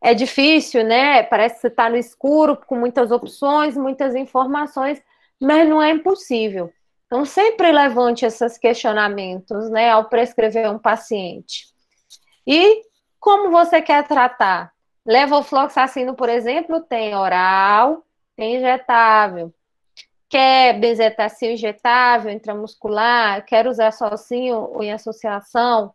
é difícil, né? Parece que você está no escuro, com muitas opções, muitas informações, mas não é impossível. Então, sempre levante esses questionamentos, né, ao prescrever um paciente. E como você quer tratar? Levofloxacino, por exemplo, tem oral, tem injetável. Quer benzetacil injetável, intramuscular? Quer usar sozinho ou em associação?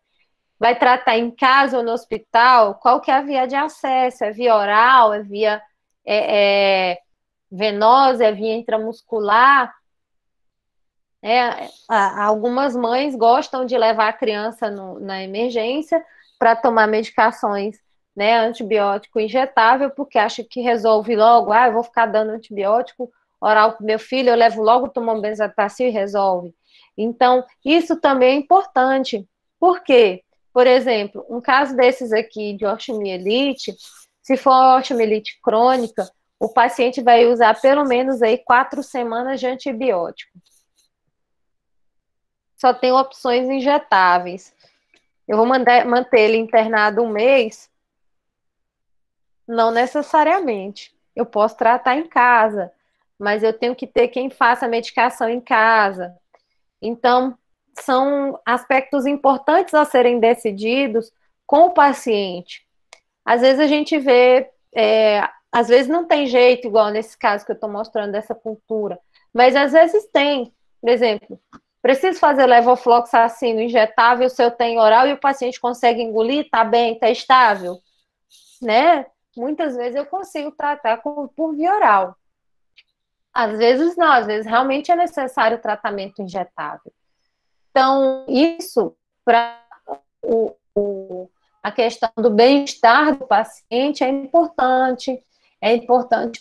Vai tratar em casa ou no hospital? Qual que é a via de acesso? É via oral? É via venosa? É via intramuscular? Algumas mães gostam de levar a criança na emergência para tomar medicações, né, antibiótico injetável, porque acha que resolve logo. Eu vou ficar dando antibiótico oral para meu filho, eu levo logo, tomo um benzetacil e resolve. Então, isso também é importante. Por quê? Por exemplo, um caso desses aqui de osteomielite, se for osteomielite crônica, o paciente vai usar pelo menos aí 4 semanas de antibiótico. Só tem opções injetáveis. Eu vou manter ele internado um mês? Não necessariamente. Eu posso tratar em casa, mas eu tenho que ter quem faça a medicação em casa. Então, são aspectos importantes a serem decididos com o paciente. Às vezes a gente vê, às vezes não tem jeito, igual nesse caso que eu estou mostrando dessa cultura, mas às vezes tem. Por exemplo, preciso fazer levofloxacino injetável se eu tenho oral e o paciente consegue engolir, tá bem, tá estável, né? Muitas vezes eu consigo tratar por via oral. Às vezes não, às vezes realmente é necessário tratamento injetável. Então, isso para a questão do bem-estar do paciente é importante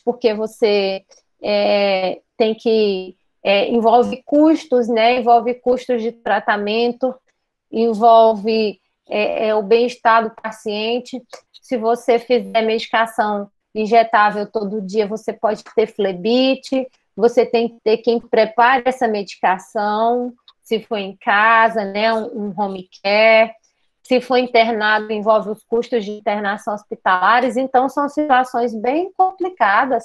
porque você tem que envolve custos, né? Envolve custos de tratamento, envolve o bem-estar do paciente. Se você fizer medicação injetável todo dia, você pode ter flebite, você tem que ter quem prepare essa medicação, se for em casa, né, um home care. Se for internado, envolve os custos de internação hospitalares. Então, são situações bem complicadas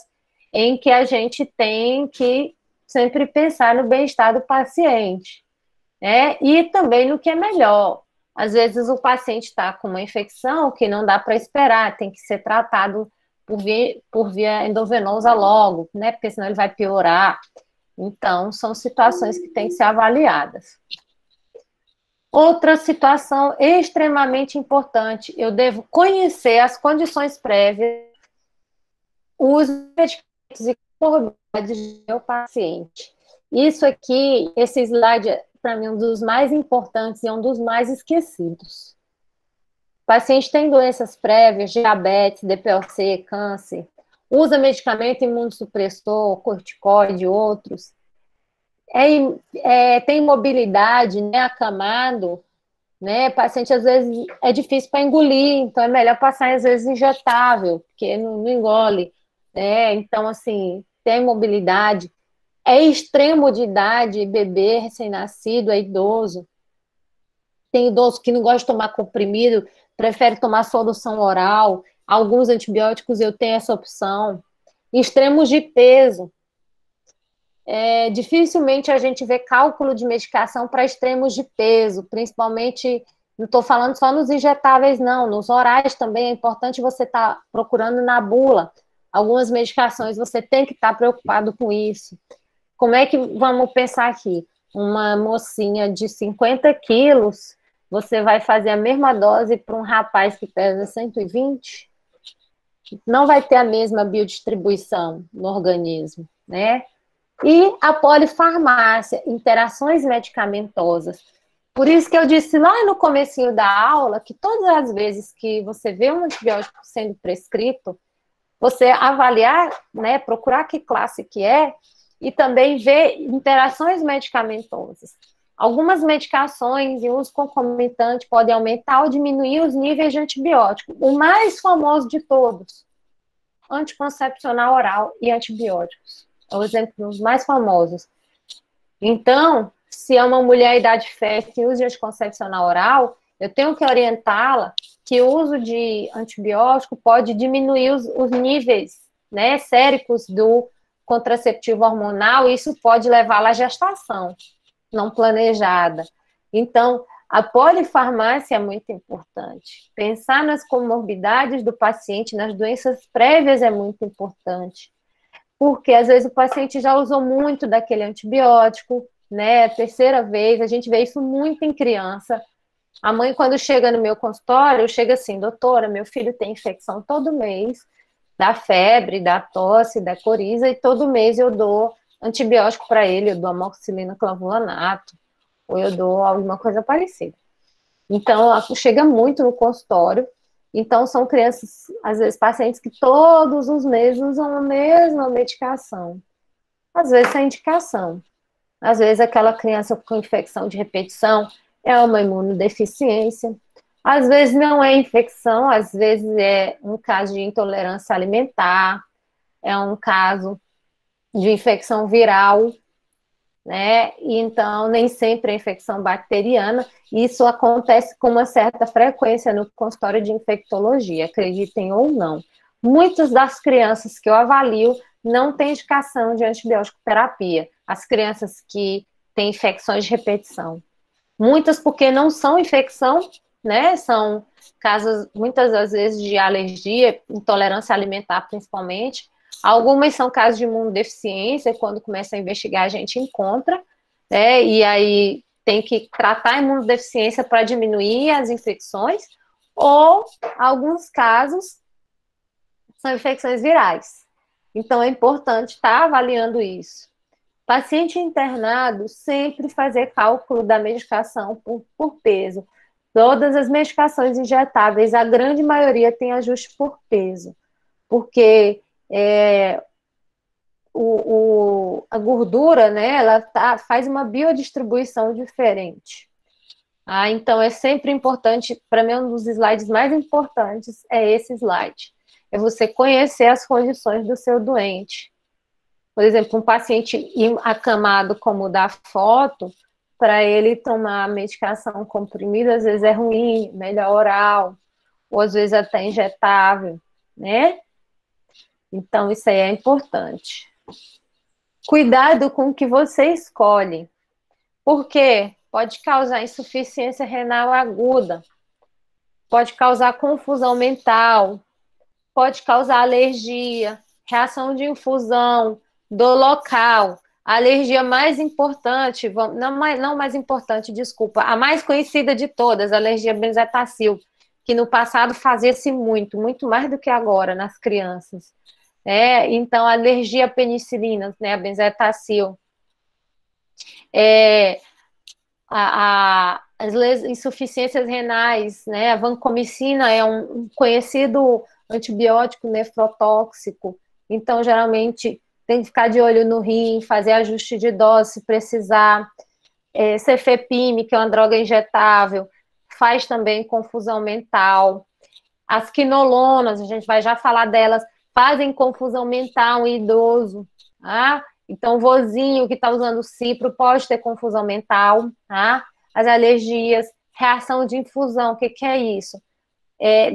em que a gente tem que sempre pensar no bem-estar do paciente, né? E também no que é melhor. Às vezes o paciente está com uma infecção que não dá para esperar, tem que ser tratado por via endovenosa logo, né? Porque senão ele vai piorar. Então, são situações que têm que ser avaliadas. Outra situação extremamente importante, eu devo conhecer as condições prévias, os medicamentos e comorbidades do meu paciente. Isso aqui, esse slide, para mim, é um dos mais importantes e é um dos mais esquecidos. O paciente tem doenças prévias, diabetes, DPOC, câncer, usa medicamento imunossupressor, corticoide, outros, tem mobilidade, né, acamado, né, paciente às vezes é difícil para engolir, então é melhor passar às vezes injetável, porque não engole, né, então assim, tem mobilidade, é extremo de idade, bebê recém-nascido, é idoso, tem idoso que não gosta de tomar comprimido, prefere tomar solução oral. Alguns antibióticos eu tenho essa opção. Extremos de peso. Dificilmente a gente vê cálculo de medicação para extremos de peso, principalmente, não estou falando só nos injetáveis, não, nos orais também é importante você estar procurando na bula. Algumas medicações você tem que estar preocupado com isso. Como é que vamos pensar aqui? Uma mocinha de 50 quilos, você vai fazer a mesma dose para um rapaz que pesa 120? Não vai ter a mesma biodistribuição no organismo, né? E a polifarmácia, interações medicamentosas. Por isso que eu disse lá no comecinho da aula que todas as vezes que você vê um antibiótico sendo prescrito, você avaliar, né, procurar que classe que é, e também ver interações medicamentosas. Algumas medicações em uso concomitante podem aumentar ou diminuir os níveis de antibiótico. O mais famoso de todos, anticoncepcional oral e antibióticos. É o exemplo dos mais famosos. Então, se é uma mulher em idade fértil que usa anticoncepcional oral, eu tenho que orientá-la que o uso de antibiótico pode diminuir os níveis, né, séricos do contraceptivo hormonal, e isso pode levá-la à gestação não planejada. Então, a polifarmácia é muito importante. Pensar nas comorbidades do paciente, nas doenças prévias é muito importante. Porque às vezes o paciente já usou muito daquele antibiótico, né? Terceira vez, a gente vê isso muito em criança. A mãe, quando chega no meu consultório, chega assim: doutora, meu filho tem infecção todo mês, dá febre, dá tosse, dá coriza, e todo mês eu dou antibiótico para ele, eu dou amoxicilina clavulanato, ou eu dou alguma coisa parecida. Então, chega muito no consultório. Então, são crianças, às vezes, pacientes que todos os meses usam a mesma medicação. Às vezes, sem indicação. Às vezes, aquela criança com infecção de repetição é uma imunodeficiência. Às vezes, não é infecção, às vezes é um caso de intolerância alimentar, é um caso de infecção viral, né? E então, nem sempre é infecção bacteriana. Isso acontece com uma certa frequência no consultório de infectologia, acreditem ou não. Muitas das crianças que eu avalio não têm indicação de antibiótico terapia. As crianças que têm infecções de repetição. Muitas porque não são infecção, né? São casos, muitas das vezes, de alergia, intolerância alimentar, principalmente. Algumas são casos de imunodeficiência, quando começa a investigar a gente encontra, né? E aí tem que tratar a imunodeficiência para diminuir as infecções, ou alguns casos são infecções virais. Então é importante estar avaliando isso. Paciente internado, sempre fazer cálculo da medicação por peso. Todas as medicações injetáveis, a grande maioria tem ajuste por peso, porque a gordura, né, ela faz uma biodistribuição diferente. Então, é sempre importante, para mim, um dos slides mais importantes é esse slide. É você conhecer as condições do seu doente. Por exemplo, um paciente acamado como o da foto, para ele tomar medicação comprimida, às vezes é ruim, melhor oral, ou às vezes até injetável, né? Então, isso aí é importante. Cuidado com o que você escolhe, porque pode causar insuficiência renal aguda, pode causar confusão mental, pode causar alergia, reação de infusão, dor local. A alergia mais importante, não mais importante, desculpa, a mais conhecida de todas, a alergia benzetacil, que no passado fazia-se muito mais do que agora nas crianças. Então, a alergia à penicilina, né, a benzetacil. As insuficiências renais, né, a vancomicina é um conhecido antibiótico nefrotóxico, então, geralmente, tem que ficar de olho no rim, fazer ajuste de dose se precisar. Cefepime, que é uma droga injetável, faz também confusão mental. As quinolonas, a gente vai já falar delas, fazem confusão mental em idoso, tá? Então, o vozinho que está usando cipro pode ter confusão mental, tá? As alergias, Reação de infusão, o que é isso?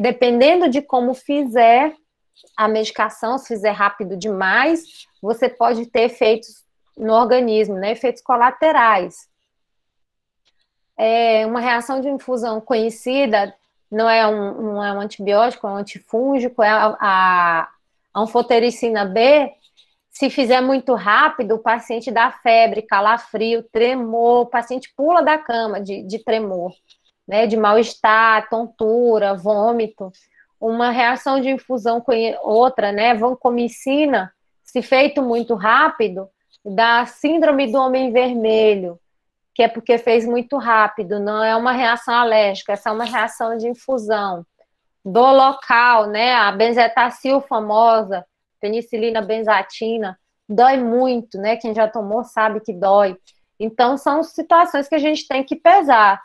Dependendo de como fizer a medicação, se fizer rápido demais, você pode ter efeitos no organismo, né? Efeitos colaterais. Uma reação de infusão conhecida não é um antibiótico, é um antifúngico, é a anfotericina B. Se fizer muito rápido, o paciente dá febre, calafrio, tremor, o paciente pula da cama de tremor, né? De mal-estar, tontura, vômito. Uma reação de infusão com outra, né? Vancomicina, se feito muito rápido, dá síndrome do homem vermelho, que é porque fez muito rápido, não é uma reação alérgica, essa é uma reação de infusão. Do local, né? A benzetacil famosa, penicilina benzatina, dói muito, né? Quem já tomou sabe que dói. Então, são situações que a gente tem que pesar.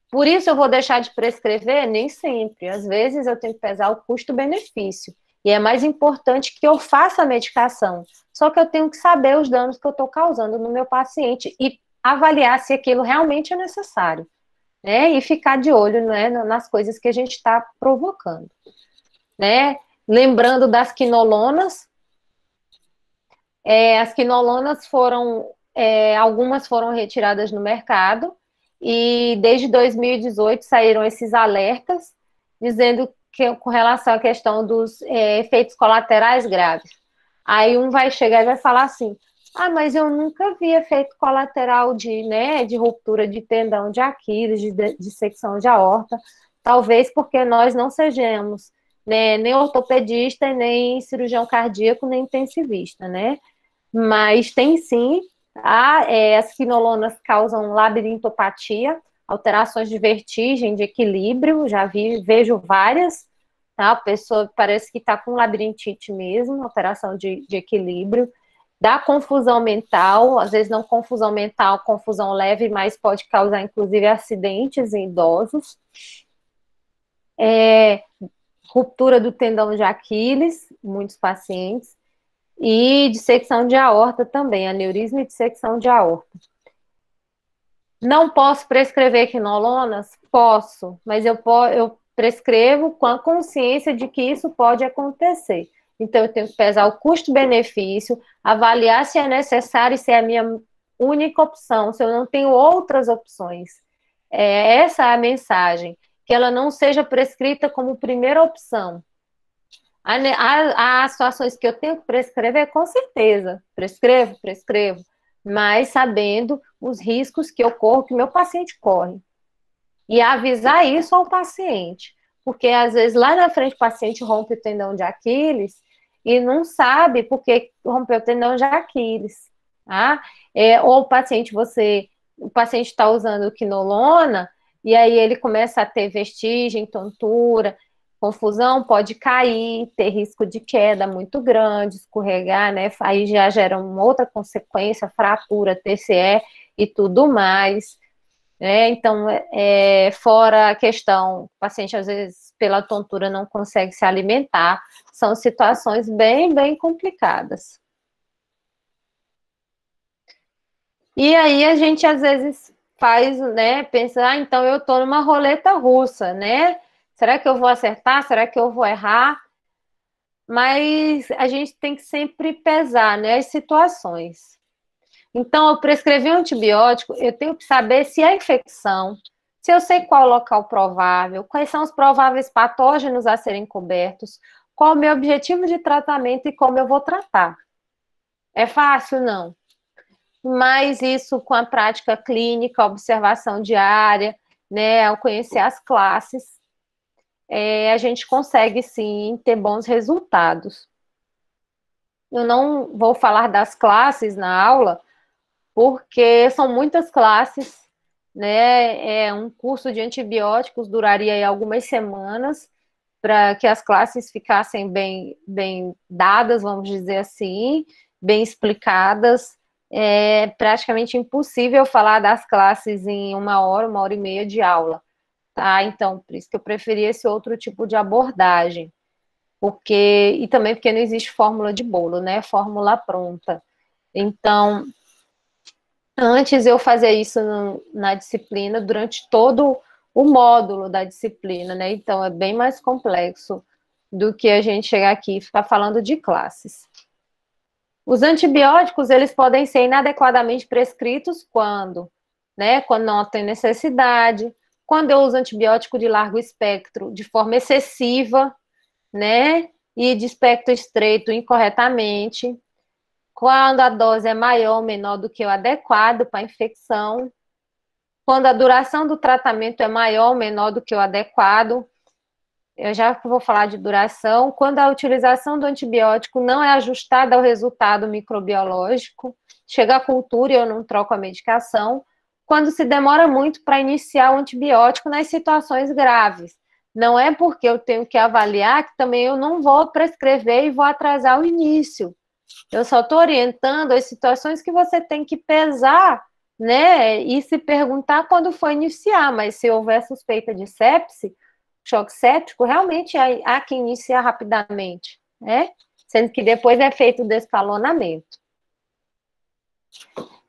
Por isso eu vou deixar de prescrever? Nem sempre. Às vezes eu tenho que pesar o custo-benefício. E é mais importante que eu faça a medicação. Só que eu tenho que saber os danos que eu estou causando no meu paciente e avaliar se aquilo realmente é necessário. Né? E ficar de olho, né, nas coisas que a gente está provocando. Né? Lembrando das quinolonas. As quinolonas foram... algumas foram retiradas no mercado. E desde 2018 saíram esses alertas dizendo que com relação à questão dos efeitos colaterais graves. Aí um vai chegar e vai falar assim: ah, mas eu nunca vi efeito colateral de ruptura de tendão de Aquiles, de dissecção de aorta, talvez porque nós não sejamos, né, nem ortopedista, nem cirurgião cardíaco, nem intensivista, né? Mas tem sim. As quinolonas causam labirintopatia, alterações de vertigem, de equilíbrio, vejo várias, tá? A pessoa parece que está com labirintite mesmo, alteração de equilíbrio, dá confusão mental, às vezes não confusão mental, confusão leve, mas pode causar inclusive acidentes em idosos. Ruptura do tendão de Aquiles, muitos pacientes. E dissecção de aorta também, aneurisma e dissecção de aorta. Não posso prescrever quinolonas? Posso, mas eu prescrevo com a consciência de que isso pode acontecer. Então, eu tenho que pesar o custo-benefício, avaliar se é necessário e se é a minha única opção, se eu não tenho outras opções. Essa é a mensagem, que ela não seja prescrita como primeira opção. Há situações que eu tenho que prescrever, com certeza. Prescrevo, mas sabendo os riscos que eu corro, que meu paciente corre. E avisar isso ao paciente. Porque, às vezes, lá na frente, o paciente rompe o tendão de Aquiles e não sabe por que rompeu o tendão de Aquiles. Tá? Ou o paciente está usando quinolona e aí ele começa a ter vestigem, tontura, confusão, pode cair, ter risco de queda muito grande, escorregar, né? Aí já gera uma outra consequência, fratura, TCE e tudo mais. Então, fora a questão, o paciente às vezes pela tontura não consegue se alimentar, são situações bem, bem complicadas. E aí a gente às vezes faz, né, pensa, então eu tô numa roleta russa, né? Será que eu vou acertar? Será que eu vou errar? Mas a gente tem que sempre pesar, né, as situações. Então, eu prescrevi um antibiótico, eu tenho que saber se é infecção, se eu sei qual o local provável, quais são os prováveis patógenos a serem cobertos, qual o meu objetivo de tratamento e como eu vou tratar. É fácil? Não. Mas isso com a prática clínica, observação diária, né, ao conhecer as classes, a gente consegue, sim, ter bons resultados. Eu não vou falar das classes na aula, porque são muitas classes, né? Um curso de antibióticos duraria aí algumas semanas para que as classes ficassem bem dadas, vamos dizer assim, bem explicadas. É praticamente impossível falar das classes em uma hora e meia de aula, tá? Então, por isso que eu preferi esse outro tipo de abordagem, e também porque não existe fórmula de bolo, né? Fórmula pronta. Então, antes eu fazia isso na disciplina, durante todo o módulo da disciplina, né? Então, é bem mais complexo do que a gente chegar aqui e ficar falando de classes. Os antibióticos, eles podem ser inadequadamente prescritos quando, né? Quando não tem necessidade, quando eu uso antibiótico de largo espectro de forma excessiva, né? E de espectro estreito incorretamente, quando a dose é maior ou menor do que o adequado para a infecção, quando a duração do tratamento é maior ou menor do que o adequado. Eu já vou falar de duração, quando a utilização do antibiótico não é ajustada ao resultado microbiológico, chega à cultura e eu não troco a medicação, quando se demora muito para iniciar o antibiótico nas situações graves. Não é porque eu tenho que avaliar que também eu não vou prescrever e vou atrasar o início. Eu só estou orientando as situações que você tem que pesar, né, e se perguntar quando for iniciar, mas se houver suspeita de sepse, choque séptico, realmente há que iniciar rapidamente, né? Sendo que depois é feito o descalonamento.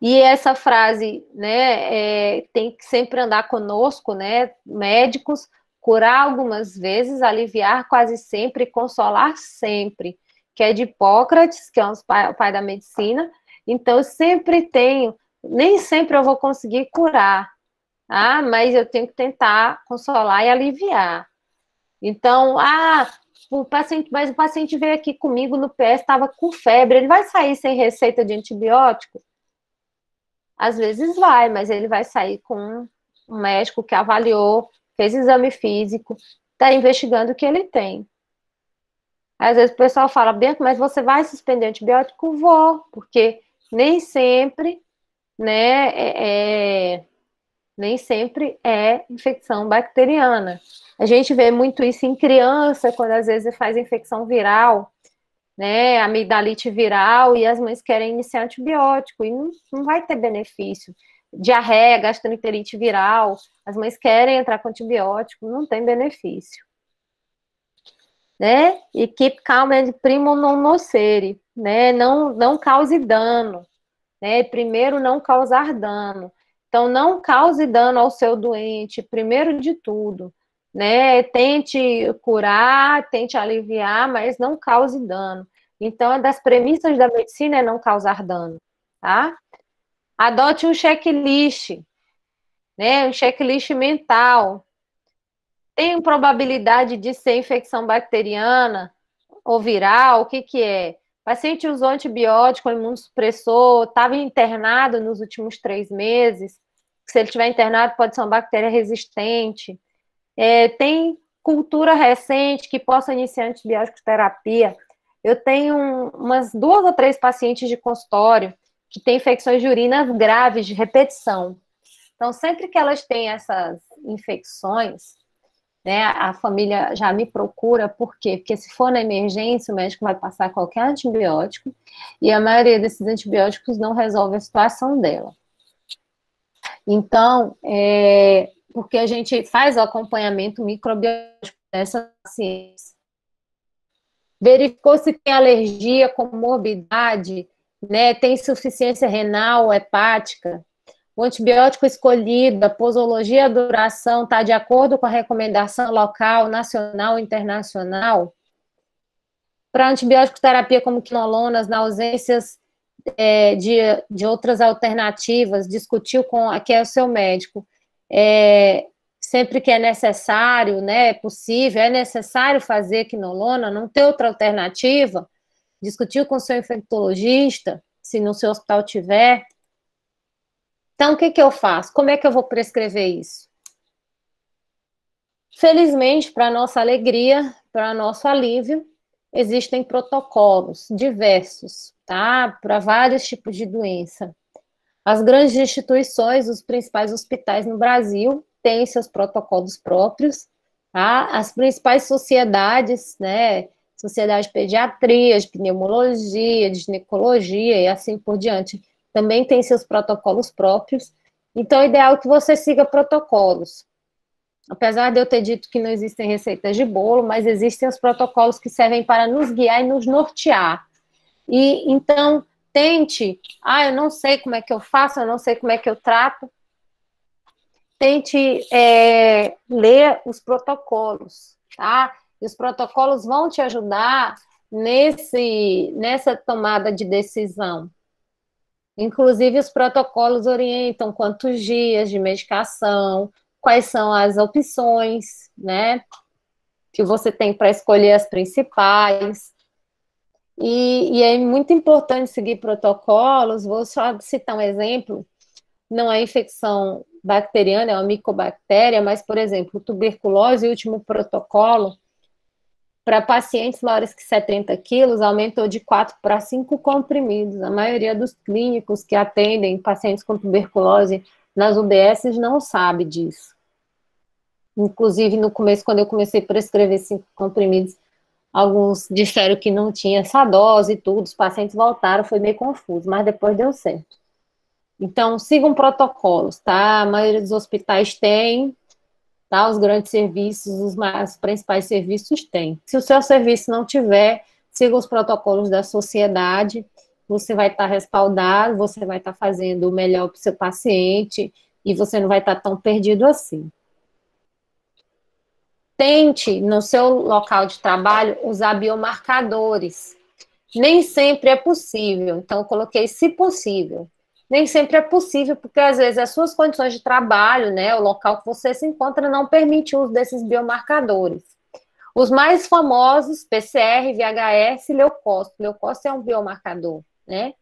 E essa frase, né, tem que sempre andar conosco, né, médicos, curar algumas vezes, aliviar quase sempre, consolar sempre, que é de Hipócrates, que é o pai da medicina. Então, eu sempre tenho, nem sempre eu vou conseguir curar, tá? Mas eu tenho que tentar consolar e aliviar. Então, mas o paciente veio aqui comigo no PS, estava com febre, ele vai sair sem receita de antibiótico? Às vezes vai, mas ele vai sair com um médico que avaliou, fez exame físico, está investigando o que ele tem. Às vezes o pessoal fala, Bianca, mas você vai suspender antibiótico? Vou, porque nem sempre, né, nem sempre é infecção bacteriana. A gente vê muito isso em criança, quando às vezes faz infecção viral, né, amigdalite viral, e as mães querem iniciar antibiótico, e não vai ter benefício. Diarreia, gastroenterite viral, as mães querem entrar com antibiótico, não tem benefício. Né? E keep calm and primo non nocere, né? Não cause dano, né? Primeiro, não causar dano. Então, não cause dano ao seu doente, primeiro de tudo, né? Tente curar, tente aliviar, mas não cause dano. Então, uma das premissas da medicina é não causar dano, tá? Adote um checklist, né? Um checklist mental. Tem probabilidade de ser infecção bacteriana ou viral? O que que é? O paciente usou antibiótico, imunossupressor, estava internado nos últimos 3 meses. Se ele estiver internado, pode ser uma bactéria resistente. Tem cultura recente que possa iniciar antibiótico terapia. Eu tenho umas 2 ou 3 pacientes de consultório que têm infecções de urinas graves, de repetição. Então, sempre que elas têm essas infecções, né, a família já me procura, por quê? Porque se for na emergência, o médico vai passar qualquer antibiótico, e a maioria desses antibióticos não resolve a situação dela. Então, porque a gente faz o acompanhamento microbiológico dessa paciente. Verificou se tem alergia, comorbidade, né, tem insuficiência renal, hepática. O antibiótico escolhido, a posologia, a duração, está de acordo com a recomendação local, nacional, internacional. Para antibiótico terapia como quinolonas, na ausências de outras alternativas, discutiu com quem é o seu médico. Sempre que é necessário, né, é possível, é necessário fazer quinolona, não tem outra alternativa, discutiu com o seu infectologista, se no seu hospital tiver. Então, o que que eu faço? Como é que eu vou prescrever isso? Felizmente, para nossa alegria, para nosso alívio, existem protocolos diversos, tá? Para vários tipos de doença. As grandes instituições, os principais hospitais no Brasil, têm seus protocolos próprios, tá? As principais sociedades, né? Sociedade de Pediatria, de Pneumologia, de Ginecologia e assim por diante, também tem seus protocolos próprios. Então, é ideal que você siga protocolos. Apesar de eu ter dito que não existem receitas de bolo, mas existem os protocolos que servem para nos guiar e nos nortear. E então, tente, eu não sei como é que eu faço, eu não sei como é que eu trato. tente ler os protocolos, tá? E os protocolos vão te ajudar nessa tomada de decisão. Inclusive, os protocolos orientam quantos dias de medicação, quais são as opções, né, que você tem para escolher as principais. E é muito importante seguir protocolos. Vou só citar um exemplo. Não é infecção bacteriana, é uma micobactéria, mas, por exemplo, tuberculose, o último protocolo, para pacientes maiores que 70 quilos, aumentou de 4 para 5 comprimidos. A maioria dos clínicos que atendem pacientes com tuberculose nas UBSs não sabe disso. Inclusive, no começo, quando eu comecei a prescrever 5 comprimidos, alguns disseram que não tinha essa dose e tudo, os pacientes voltaram, foi meio confuso, mas depois deu certo. Então, sigam protocolos, tá? A maioria dos hospitais tem, tá? Os grandes serviços, os principais serviços têm. Se o seu serviço não tiver, siga os protocolos da sociedade, você vai estar respaldado, você vai estar fazendo o melhor para o seu paciente e você não vai estar tão perdido assim. Tente, no seu local de trabalho, usar biomarcadores. Nem sempre é possível, então eu coloquei se possível. Nem sempre é possível, porque às vezes as suas condições de trabalho, né, o local que você se encontra, não permite o uso desses biomarcadores. Os mais famosos, PCR, VHS e leucócito. Leucócito é um biomarcador, né?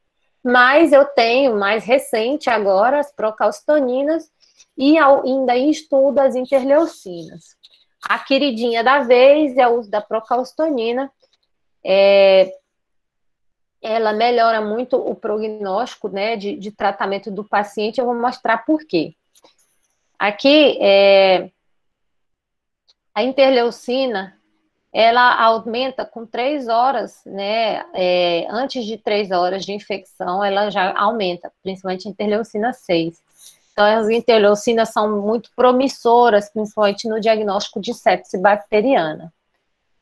Mas eu tenho, mais recente agora, as procalcitoninas e ainda em estudo as interleucinas. A queridinha da vez é o uso da procalcitonina. Ela melhora muito o prognóstico, né, de tratamento do paciente. Eu vou mostrar por quê. Aqui, a interleucina, ela aumenta com 3 horas, né, antes de 3 horas de infecção, ela já aumenta, principalmente a interleucina 6. Então, as interleucinas são muito promissoras, principalmente no diagnóstico de sepse bacteriana.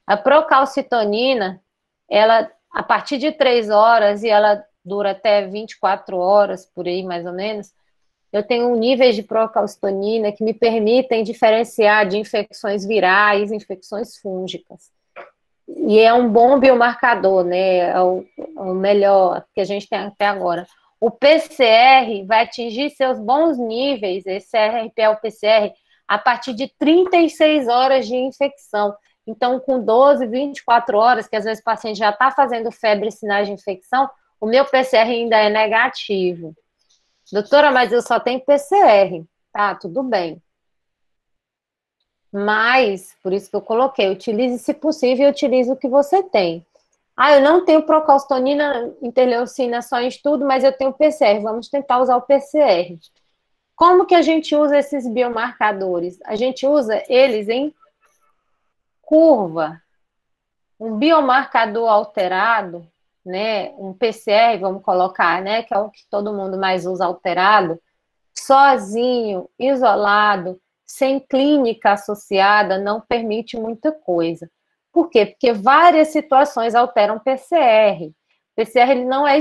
A procalcitonina, ela, a partir de 3 horas, e ela dura até 24 horas, por aí, mais ou menos, eu tenho níveis de procalcitonina que me permitem diferenciar de infecções virais, infecções fúngicas. E é um bom biomarcador, né? É o melhor que a gente tem até agora. O PCR vai atingir seus bons níveis, esse RP é o PCR, a partir de 36 horas de infecção. Então, com 12, 24 horas, que às vezes o paciente já está fazendo febre e sinais de infecção, o meu PCR ainda é negativo. Doutora, mas eu só tenho PCR. Tá, tudo bem. Mas, por isso que eu coloquei, utilize, se possível, utilize o que você tem. Ah, eu não tenho procalcitonina, interleucina só em estudo, mas eu tenho PCR. Vamos tentar usar o PCR. Como que a gente usa esses biomarcadores? A gente usa eles em curva. Um biomarcador alterado, né, um PCR, vamos colocar, né, que é o que todo mundo mais usa alterado, sozinho, isolado, sem clínica associada, não permite muita coisa. Por quê? Porque várias situações alteram PCR. O PCR ele não é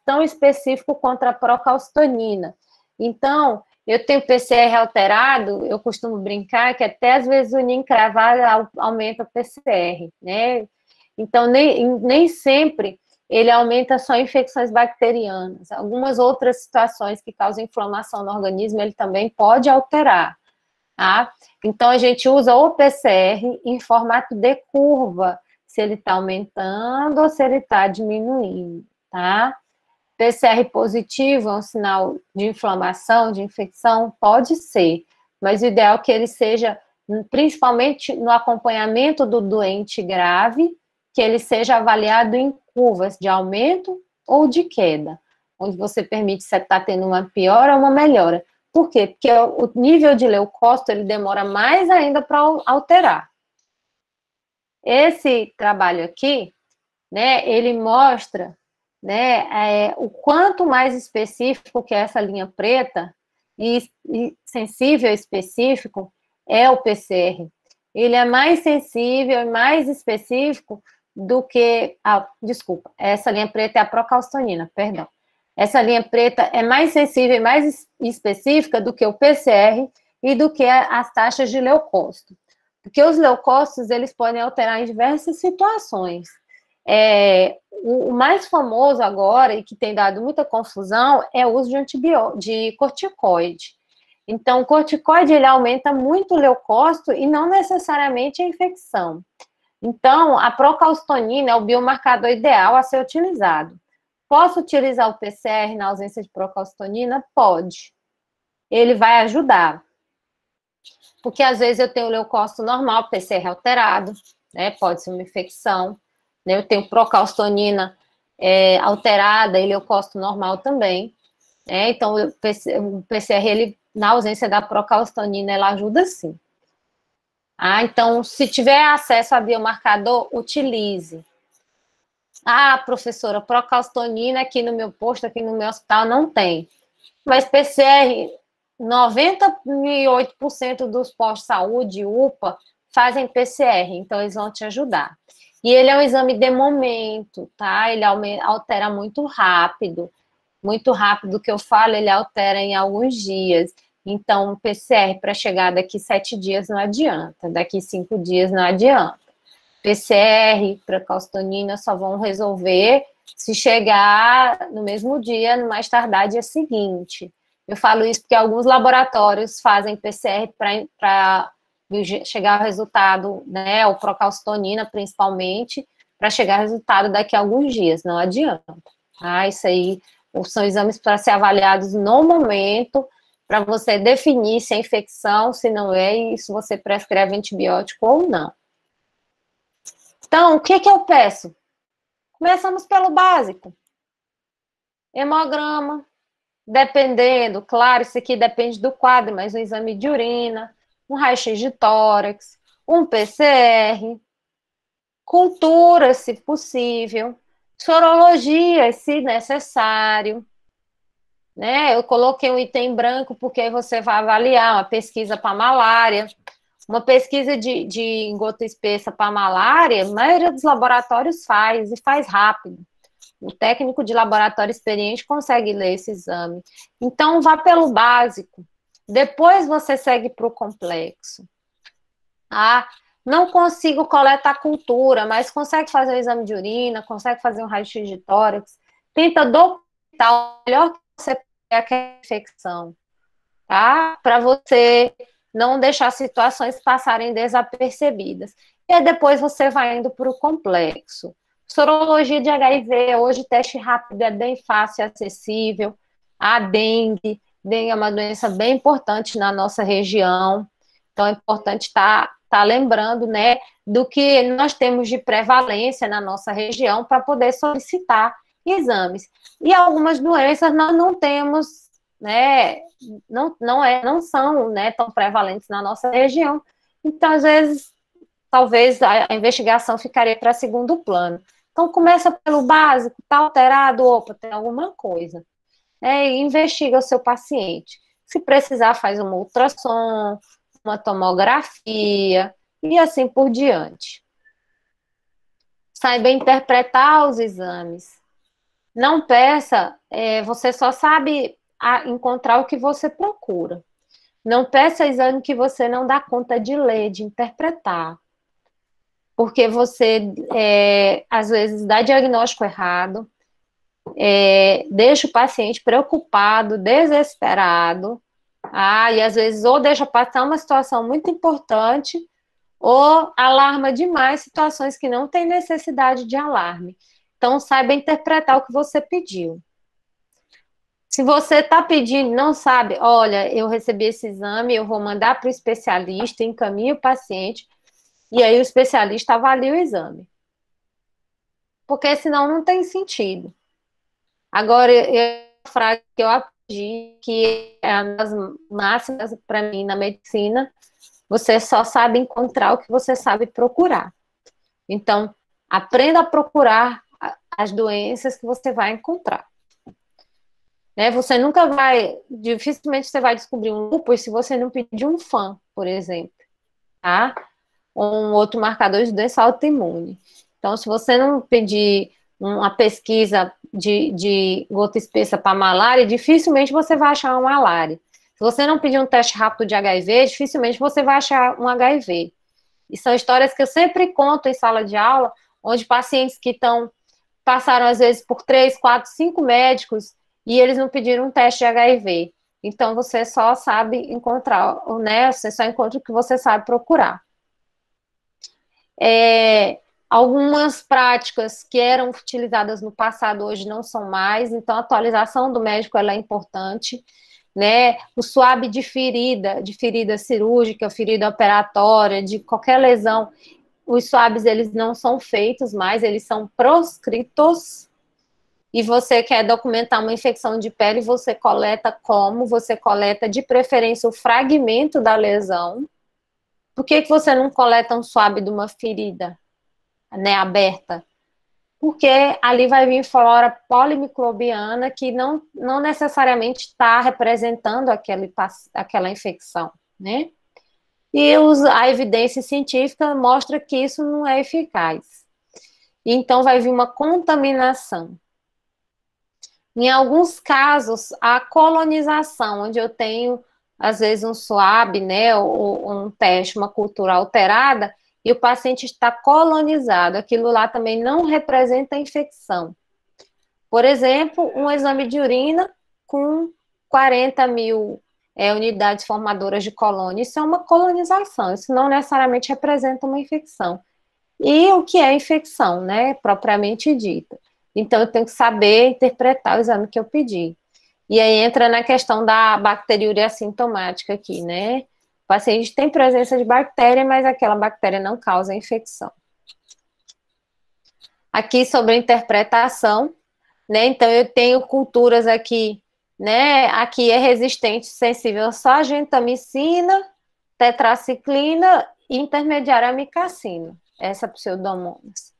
tão específico contra a procalcitonina. Então, eu tenho PCR alterado, eu costumo brincar que até às vezes o ninho cravado aumenta o PCR, né? Então, nem sempre ele aumenta só infecções bacterianas. Algumas outras situações que causam inflamação no organismo, ele também pode alterar, tá? Então, a gente usa o PCR em formato de curva, se ele está aumentando ou se ele está diminuindo, tá? PCR positivo é um sinal de inflamação, de infecção? Pode ser, mas o ideal é que ele seja, principalmente no acompanhamento do doente grave, que ele seja avaliado em curvas de aumento ou de queda, onde você permite se está tendo uma piora ou uma melhora. Por quê? Porque o nível de leucócito, ele demora mais ainda para alterar. Esse trabalho aqui, né, ele mostra, né, o quanto mais específico que é essa linha preta e sensível específico é o PCR. Ele é mais sensível e mais específico do que... desculpa, essa linha preta é a procalcitonina, perdão. Essa linha preta é mais sensível e mais específica do que o PCR, e do que as taxas de leucócito. Porque os leucócitos, eles podem alterar em diversas situações. O mais famoso agora, e que tem dado muita confusão, é o uso de corticoide. Então, o corticoide, ele aumenta muito o leucócito e não necessariamente a infecção. Então, a procalcitonina é o biomarcador ideal a ser utilizado. Posso utilizar o PCR na ausência de procalcitonina? Pode. Ele vai ajudar. Porque às vezes eu tenho leucócito normal, PCR alterado, né? Pode ser uma infecção. Né? Eu tenho procalcitonina alterada e leucócito normal também. Né? Então, o PCR, ele, na ausência da procalcitonina, ela ajuda sim. Então, se tiver acesso a biomarcador, utilize. Professora, procalcitonina aqui no meu posto, aqui no meu hospital, não tem. Mas PCR, 98% dos postos de saúde, UPA, fazem PCR, então eles vão te ajudar. E ele é um exame de momento, tá? Ele altera muito rápido que eu falo, ele altera em alguns dias. Então, o PCR para chegar daqui 7 dias não adianta, daqui 5 dias não adianta. PCR, procalcitonina só vão resolver se chegar no mesmo dia, no mais tardar dia seguinte. Eu falo isso porque alguns laboratórios fazem PCR para chegar ao resultado, né, o procalcitonina principalmente, para chegar ao resultado daqui a alguns dias, não adianta. Isso aí são exames para ser avaliados no momento, para você definir se é infecção, se não é, e se você prescreve antibiótico ou não. Então, o que eu peço? Começamos pelo básico. Hemograma, dependendo, claro, isso aqui depende do quadro, mas um exame de urina, um raio-x de tórax, um PCR, cultura, se possível, sorologia, se necessário, né? Eu coloquei um item branco porque você vai avaliar uma pesquisa para malária. Uma pesquisa de gota espessa para malária, a maioria dos laboratórios faz, e faz rápido. O técnico de laboratório experiente consegue ler esse exame. Então, vá pelo básico. Depois você segue para o complexo. Não consigo coletar cultura, mas consegue fazer um exame de urina, consegue fazer um raio-x de tórax. Tenta documentar o melhor que você puder aquela infecção, tá? Para você não deixar situações passarem desapercebidas. E aí depois você vai indo para o complexo. Sorologia de HIV, hoje teste rápido é bem fácil e acessível. A dengue é uma doença bem importante na nossa região. Então é importante estar lembrando, né, do que nós temos de prevalência na nossa região para poder solicitar exames. E algumas doenças nós não temos, né, não são, né, tão prevalentes na nossa região. Então, às vezes, talvez a investigação ficaria para segundo plano. Então, começa pelo básico, está alterado, opa, tem alguma coisa. E investiga o seu paciente. Se precisar, faz uma ultrassom, uma tomografia, e assim por diante. Saiba interpretar os exames. Não peça, você só sabe encontrar o que você procura. Não peça exame que você não dá conta de ler, de interpretar. Porque você, às vezes, dá diagnóstico errado, deixa o paciente preocupado, desesperado, e às vezes ou deixa passar uma situação muito importante, ou alarma demais situações que não tem necessidade de alarme. Então, saiba interpretar o que você pediu. Se você está pedindo, não sabe, olha, eu recebi esse exame, eu vou mandar para o especialista, encaminho o paciente, e aí o especialista avalia o exame. Porque senão não tem sentido. Agora, a frase que eu aprendi, que é uma das máximas para mim na medicina, você só sabe encontrar o que você sabe procurar. Então, aprenda a procurar as doenças que você vai encontrar. Você nunca vai, dificilmente você vai descobrir um lúpus se você não pedir um FAM, por exemplo, tá? Ou um outro marcador de doença autoimune. Então, se você não pedir uma pesquisa de gota espessa para malária, dificilmente você vai achar uma malária. você não pedir um teste rápido de HIV, dificilmente você vai achar um HIV. E são histórias que eu sempre conto em sala de aula, onde pacientes que passaram, às vezes, por 3, 4, 5 médicos e eles não pediram um teste de HIV. Então, você só sabe encontrar, né? Você só encontra o que você sabe procurar. Algumas práticas que eram utilizadas no passado hoje não são mais, então a atualização do médico ela é importante, né? O swab de ferida cirúrgica, ferida operatória, de qualquer lesão, os swabs eles não são feitos mais, eles são proscritos. E você quer documentar uma infecção de pele, você coleta como? Você coleta de preferência o fragmento da lesão. Por que você não coleta um swab de uma ferida, né, aberta? Porque ali vai vir flora polimicrobiana que não necessariamente está representando aquela infecção, né? E a evidência científica mostra que isso não é eficaz. Então vai vir uma contaminação. Em alguns casos, a colonização, onde eu tenho, às vezes, um swab, né, ou um teste, uma cultura alterada, e o paciente está colonizado, aquilo lá também não representa infecção. Por exemplo, um exame de urina com 40 mil unidades formadoras de colônia, isso é uma colonização, isso não necessariamente representa uma infecção. E o que é infecção, né, propriamente dita? Então, eu tenho que saber interpretar o exame que eu pedi. E aí entra na questão da bacteriúria assintomática aqui, né? O paciente tem presença de bactéria, mas aquela bactéria não causa infecção. Aqui sobre a interpretação, né? Então, eu tenho culturas aqui, né? Aqui é resistente, sensível só a gentamicina, tetraciclina e intermediária amicacina. Essa pseudomonas.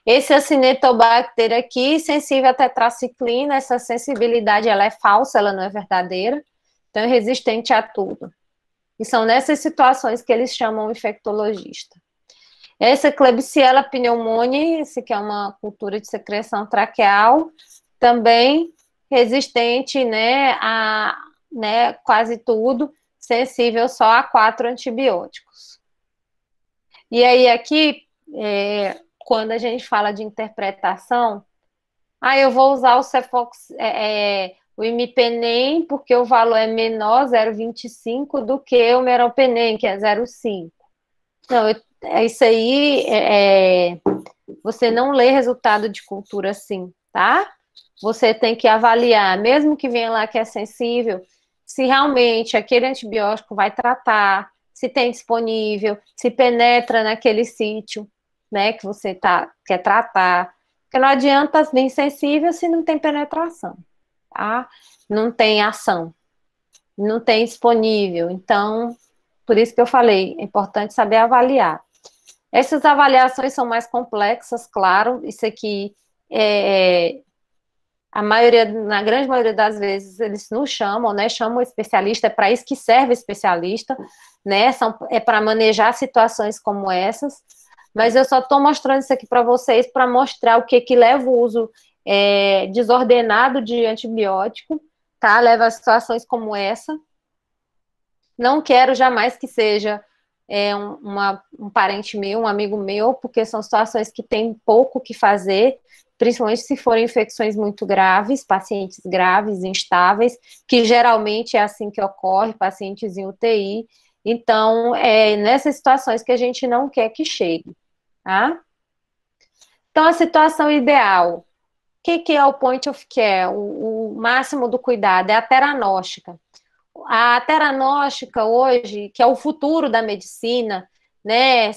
Esse Acinetobacter aqui, sensível à tetraciclina, essa sensibilidade ela é falsa, ela não é verdadeira, então é resistente a tudo. E são nessas situações que eles chamam o infectologista. Essa Klebsiella pneumoniae, esse que é uma cultura de secreção traqueal, também resistente, né, a quase tudo, sensível só a 4 antibióticos. E aí aqui, quando a gente fala de interpretação, eu vou usar o Cefox, o imipenem, porque o valor é menor, 0,25, do que o meropenem, que é 0,5. Não, isso aí, você não lê resultado de cultura assim, tá? Você tem que avaliar, mesmo que venha lá que é sensível, se realmente aquele antibiótico vai tratar, se tem disponível, se penetra naquele sítio, né, que você quer tratar. Porque não adianta vir sensível se não tem penetração, tá? Não tem ação, não tem disponível. Então, por isso que eu falei, é importante saber avaliar. Essas avaliações são mais complexas, claro, isso aqui na grande maioria das vezes, eles nos chamam, né? Chamam o especialista, é para isso que serve o especialista, né? É para manejar situações como essas. Mas eu só estou mostrando isso aqui para vocês para mostrar o que leva o uso desordenado de antibiótico, tá? Leva a situações como essa. Não quero jamais que seja um parente meu, um amigo meu, porque são situações que tem pouco o que fazer, principalmente se forem infecções muito graves, pacientes graves, instáveis, que geralmente é assim que ocorre, pacientes em UTI. Então, é nessas situações que a gente não quer que chegue, tá? Então, a situação ideal. O que é o point of care? O máximo do cuidado é a teranóstica. A teranóstica hoje, que é o futuro da medicina, né,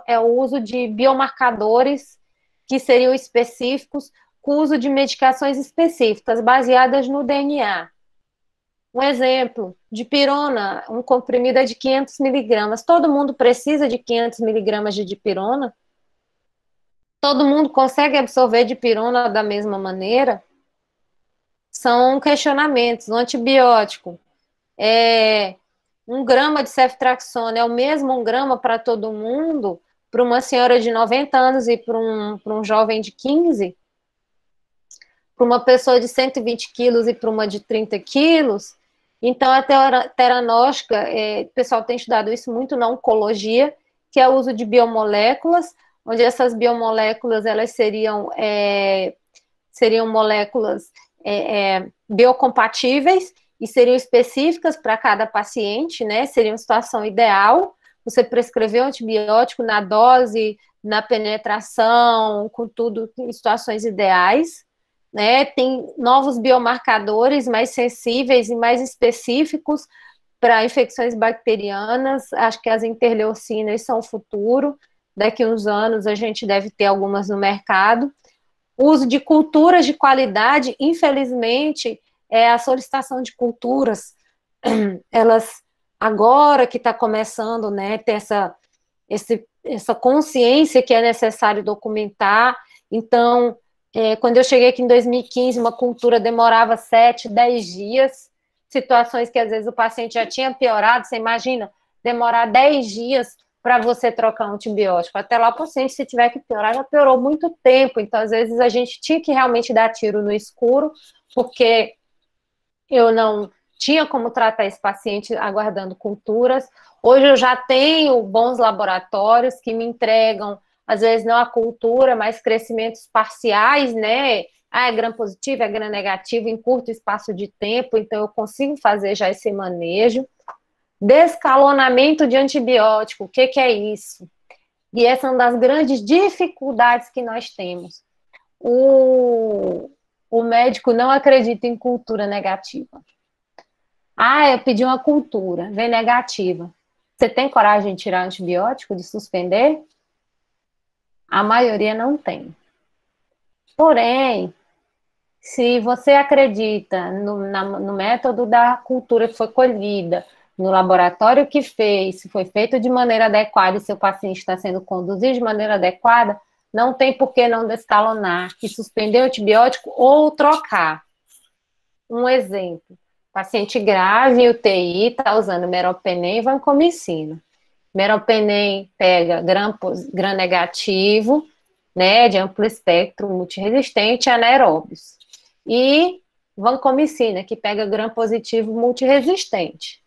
é o uso de biomarcadores que seriam específicos, com o uso de medicações específicas, baseadas no DNA. Um exemplo, dipirona, um comprimido é de 500 miligramas. Todo mundo precisa de 500 miligramas de dipirona? Todo mundo consegue absorver dipirona da mesma maneira? São questionamentos. Um antibiótico, 1 grama de ceftriaxona é o mesmo 1 grama para todo mundo? Para uma senhora de 90 anos e para um jovem de 15? Para uma pessoa de 120 quilos e para uma de 30 quilos? Então, a teranóstica, o pessoal tem estudado isso muito na oncologia, que é o uso de biomoléculas, onde essas biomoléculas, elas seriam moléculas biocompatíveis e seriam específicas para cada paciente, né? Seria uma situação ideal. Você prescrever um antibiótico na dose, na penetração, com tudo em situações ideais, né? Tem novos biomarcadores mais sensíveis e mais específicos para infecções bacterianas. Acho que as interleucinas são o futuro. Daqui a uns anos a gente deve ter algumas no mercado. O uso de culturas de qualidade, infelizmente, a solicitação de culturas, elas, agora que está começando, né, ter essa consciência que é necessário documentar. Então, quando eu cheguei aqui em 2015, uma cultura demorava 7, 10 dias, situações que às vezes o paciente já tinha piorado, você imagina, demorar 10 dias para você trocar um antibiótico. Até lá o paciente, se tiver que piorar, já piorou muito tempo. Então, às vezes, a gente tinha que realmente dar tiro no escuro, porque eu não tinha como tratar esse paciente aguardando culturas. Hoje eu já tenho bons laboratórios que me entregam, às vezes não a cultura, mas crescimentos parciais, né? É gram positivo, é gram negativo em curto espaço de tempo, então eu consigo fazer já esse manejo. Descalonamento de antibiótico, o que é isso? E essa é uma das grandes dificuldades que nós temos. O médico não acredita em cultura negativa. Eu pedi uma cultura, vem negativa. Você tem coragem de tirar antibiótico, de suspender? A maioria não tem. Porém, se você acredita no método da cultura que foi colhida, no laboratório que fez, se foi feito de maneira adequada e seu paciente está sendo conduzido de maneira adequada, não tem por que não descalonar, que suspender o antibiótico ou trocar. Um exemplo, paciente grave em UTI está usando meropenem e vancomicina. Meropenem pega gram negativo, né, de amplo espectro, multiresistente, anaeróbios. E vancomicina, que pega gram positivo multiresistente.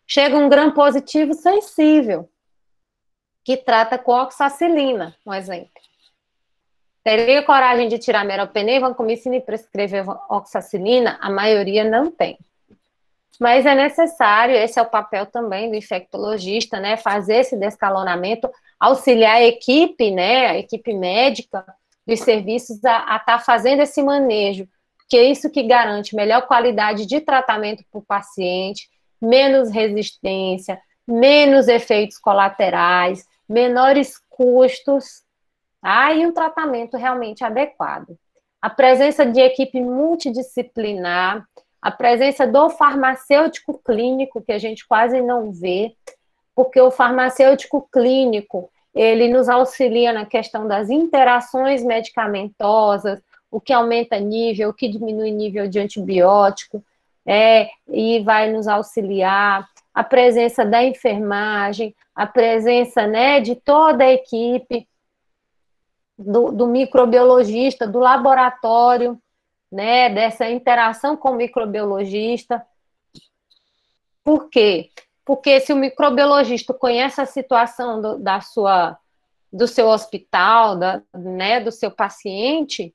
Chega um gram positivo sensível, que trata com oxacilina, um exemplo. Teria coragem de tirar meropenem, vancomicina e prescrever oxacilina? A maioria não tem. Mas é necessário, esse é o papel também do infectologista, né, fazer esse descalonamento, auxiliar a equipe, né, a equipe médica dos serviços a estar fazendo esse manejo, porque é isso que garante melhor qualidade de tratamento para o paciente, menos resistência, menos efeitos colaterais, menores custos, e um tratamento realmente adequado. A presença de equipe multidisciplinar, a presença do farmacêutico clínico, que a gente quase não vê, porque o farmacêutico clínico, ele nos auxilia na questão das interações medicamentosas, o que aumenta nível, o que diminui nível de antibiótico, e vai nos auxiliar. A presença da enfermagem, a presença, né, de toda a equipe, do microbiologista, do laboratório, né, dessa interação com o microbiologista. Por quê? Porque se o microbiologista conhece a situação do seu hospital, né, do seu paciente,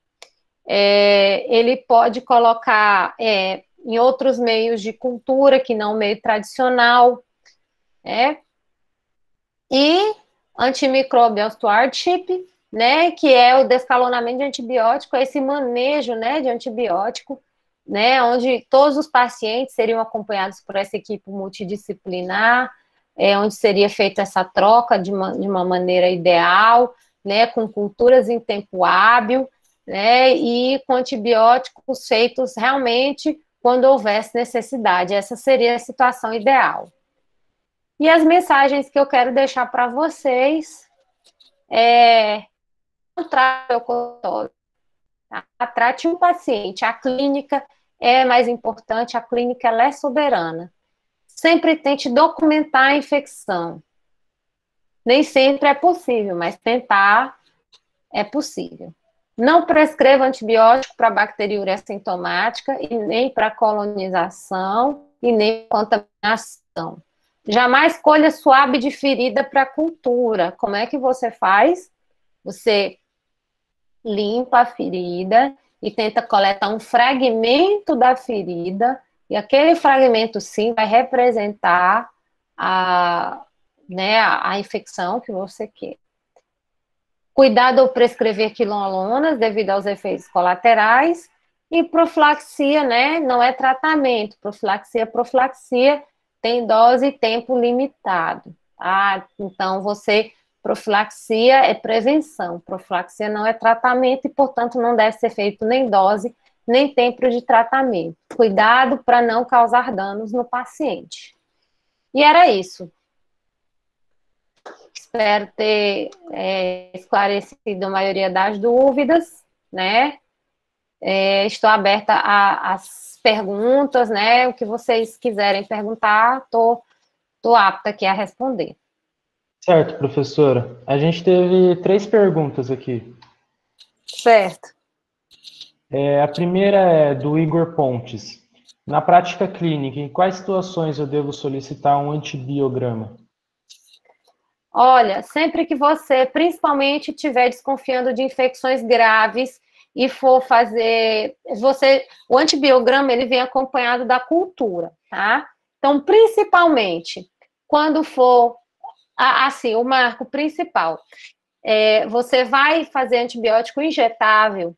ele pode colocar em outros meios de cultura, que não o meio tradicional, e antimicrobial stewardship, né, que é o descalonamento de antibiótico, esse manejo, né, de antibiótico, né, onde todos os pacientes seriam acompanhados por essa equipe multidisciplinar, onde seria feita essa troca de uma maneira ideal, né, com culturas em tempo hábil, né, e com antibióticos feitos realmente quando houvesse necessidade. Essa seria a situação ideal. E as mensagens que eu quero deixar para vocês não trate o consultório, tá? Trate um paciente. A clínica é mais importante, a clínica ela é soberana. Sempre tente documentar a infecção. Nem sempre é possível, mas tentar é possível. Não prescreva antibiótico para bacteriúria assintomática e nem para colonização. e nem contaminação. Jamais colha suave de ferida para cultura. Como é que você faz? Você limpa a ferida e tenta coletar um fragmento da ferida, e aquele fragmento, sim, vai representar a infecção que você quer. Cuidado ao prescrever quinolonas devido aos efeitos colaterais, e profilaxia, né, não é tratamento, profilaxia tem dose e tempo limitado, tá? Então, profilaxia é prevenção, profilaxia não é tratamento e, portanto, não deve ser feito nem dose, nem tempo de tratamento. Cuidado para não causar danos no paciente. E era isso. Espero ter esclarecido a maioria das dúvidas, né? Estou aberta às perguntas, né? O que vocês quiserem perguntar, estou apta aqui a responder. Certo, professora. A gente teve 3 perguntas aqui. Certo. A primeira é do Igor Pontes. Na prática clínica, em quais situações eu devo solicitar um antibiograma? Olha, sempre que você, principalmente, estiver desconfiando de infecções graves e for fazer, o antibiograma, ele vem acompanhado da cultura, tá? Então, principalmente, quando for, assim, o marco principal, você vai fazer antibiótico injetável,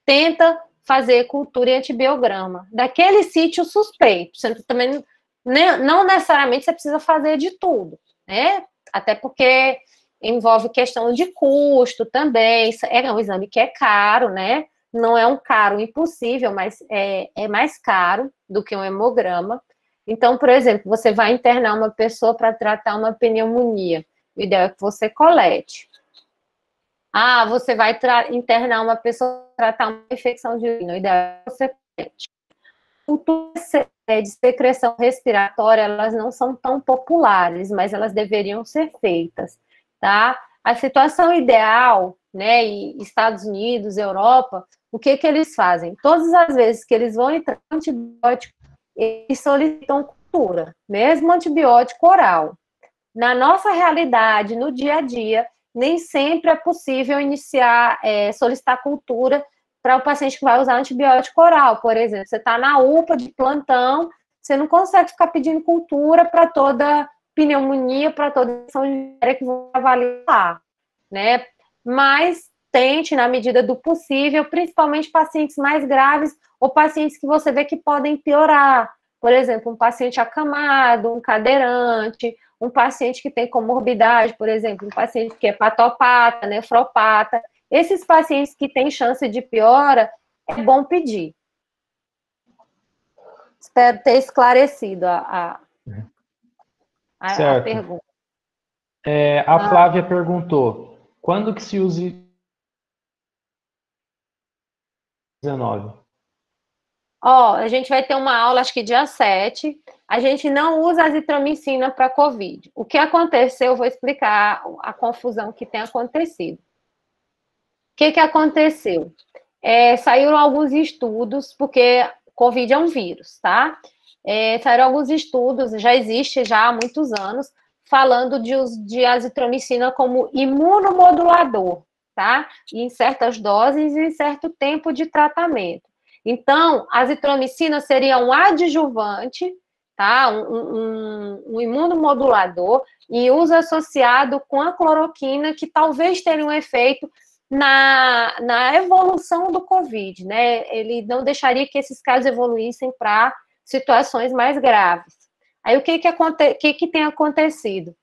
tenta fazer cultura e antibiograma daquele sítio suspeito. Você também, não necessariamente você precisa fazer de tudo, né? Até porque envolve questão de custo também, é um exame que é caro, né? Não é um caro impossível, mas é mais caro do que um hemograma. Então, por exemplo, você vai internar uma pessoa para tratar uma pneumonia, o ideal é que você colete. Você vai internar uma pessoa para tratar uma infecção de urina, o ideal é que você colete. Culturas de secreção respiratória, elas não são tão populares, mas elas deveriam ser feitas, tá? A situação ideal, né, e Estados Unidos, Europa, o que eles fazem? Todas as vezes que eles vão entrar em antibiótico, eles solicitam cultura, mesmo antibiótico oral. Na nossa realidade, no dia a dia, nem sempre é possível solicitar cultura para o paciente que vai usar antibiótico oral, por exemplo. Você está na UPA de plantão, você não consegue ficar pedindo cultura para toda pneumonia, para toda infecção que você avaliar, né? Mas tente, na medida do possível, principalmente pacientes mais graves ou pacientes que você vê que podem piorar. Por exemplo, um paciente acamado, um cadeirante, um paciente que tem comorbidade, por exemplo, um paciente que é patopata, nefropata. Esses pacientes que têm chance de piora, é bom pedir. Espero ter esclarecido a pergunta. A Flávia perguntou, quando que se usa 19? A gente vai ter uma aula, acho que dia 7. A gente não usa azitromicina para COVID. O que aconteceu, eu vou explicar a confusão que tem acontecido. O que aconteceu? Saíram alguns estudos, porque COVID é um vírus, tá? Saíram alguns estudos, já existe já há muitos anos, falando de azitromicina como imunomodulador, tá? E em certas doses e em certo tempo de tratamento. Então, a azitromicina seria um adjuvante, tá? Um imunomodulador e uso associado com a cloroquina, que talvez tenha um efeito na evolução do COVID, né? Ele não deixaria que esses casos evoluíssem para situações mais graves. Aí, o que tem acontecido?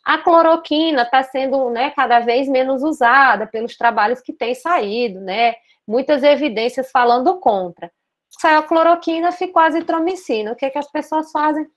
A cloroquina está sendo, né, cada vez menos usada pelos trabalhos que têm saído, né? Muitas evidências falando contra. Saiu a cloroquina, ficou a azitromicina. O que as pessoas fazem?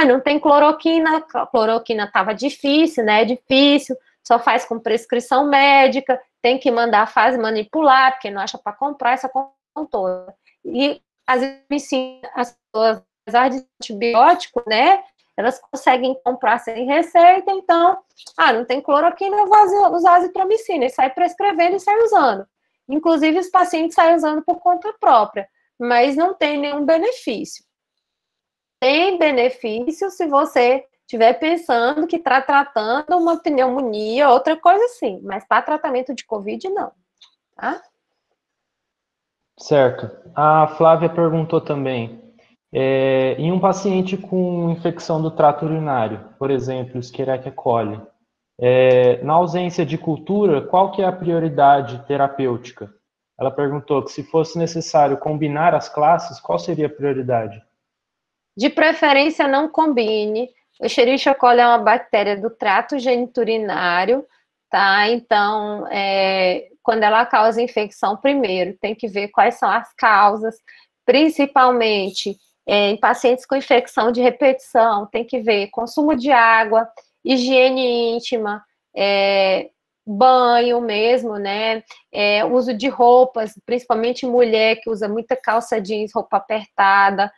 Não tem cloroquina, a cloroquina estava difícil, né? Difícil, só faz com prescrição médica, tem que mandar a fase manipular, porque não acha para comprar essa confusão toda. E as pessoas, apesar de antibiótico, né? Elas conseguem comprar sem receita, então, não tem cloroquina, eu vou usar azitromicina, e sai prescrevendo e sai usando. Inclusive, os pacientes saem usando por conta própria, mas não tem nenhum benefício. tem benefício se você estiver pensando que está tratando uma pneumonia, outra coisa assim, mas para tratamento de Covid, não, tá? Certo. A Flávia perguntou também, em um paciente com infecção do trato urinário, por exemplo, Escherichia coli, na ausência de cultura, qual que é a prioridade terapêutica? Ela perguntou que se fosse necessário combinar as classes, qual seria a prioridade? De preferência, não combine. O Escherichia coli é uma bactéria do trato geniturinário, tá? Então, quando ela causa infecção, primeiro, tem que ver quais são as causas, principalmente em pacientes com infecção de repetição, tem que ver consumo de água, higiene íntima, banho mesmo, né? Uso de roupas, principalmente mulher que usa muita calça jeans, roupa apertada,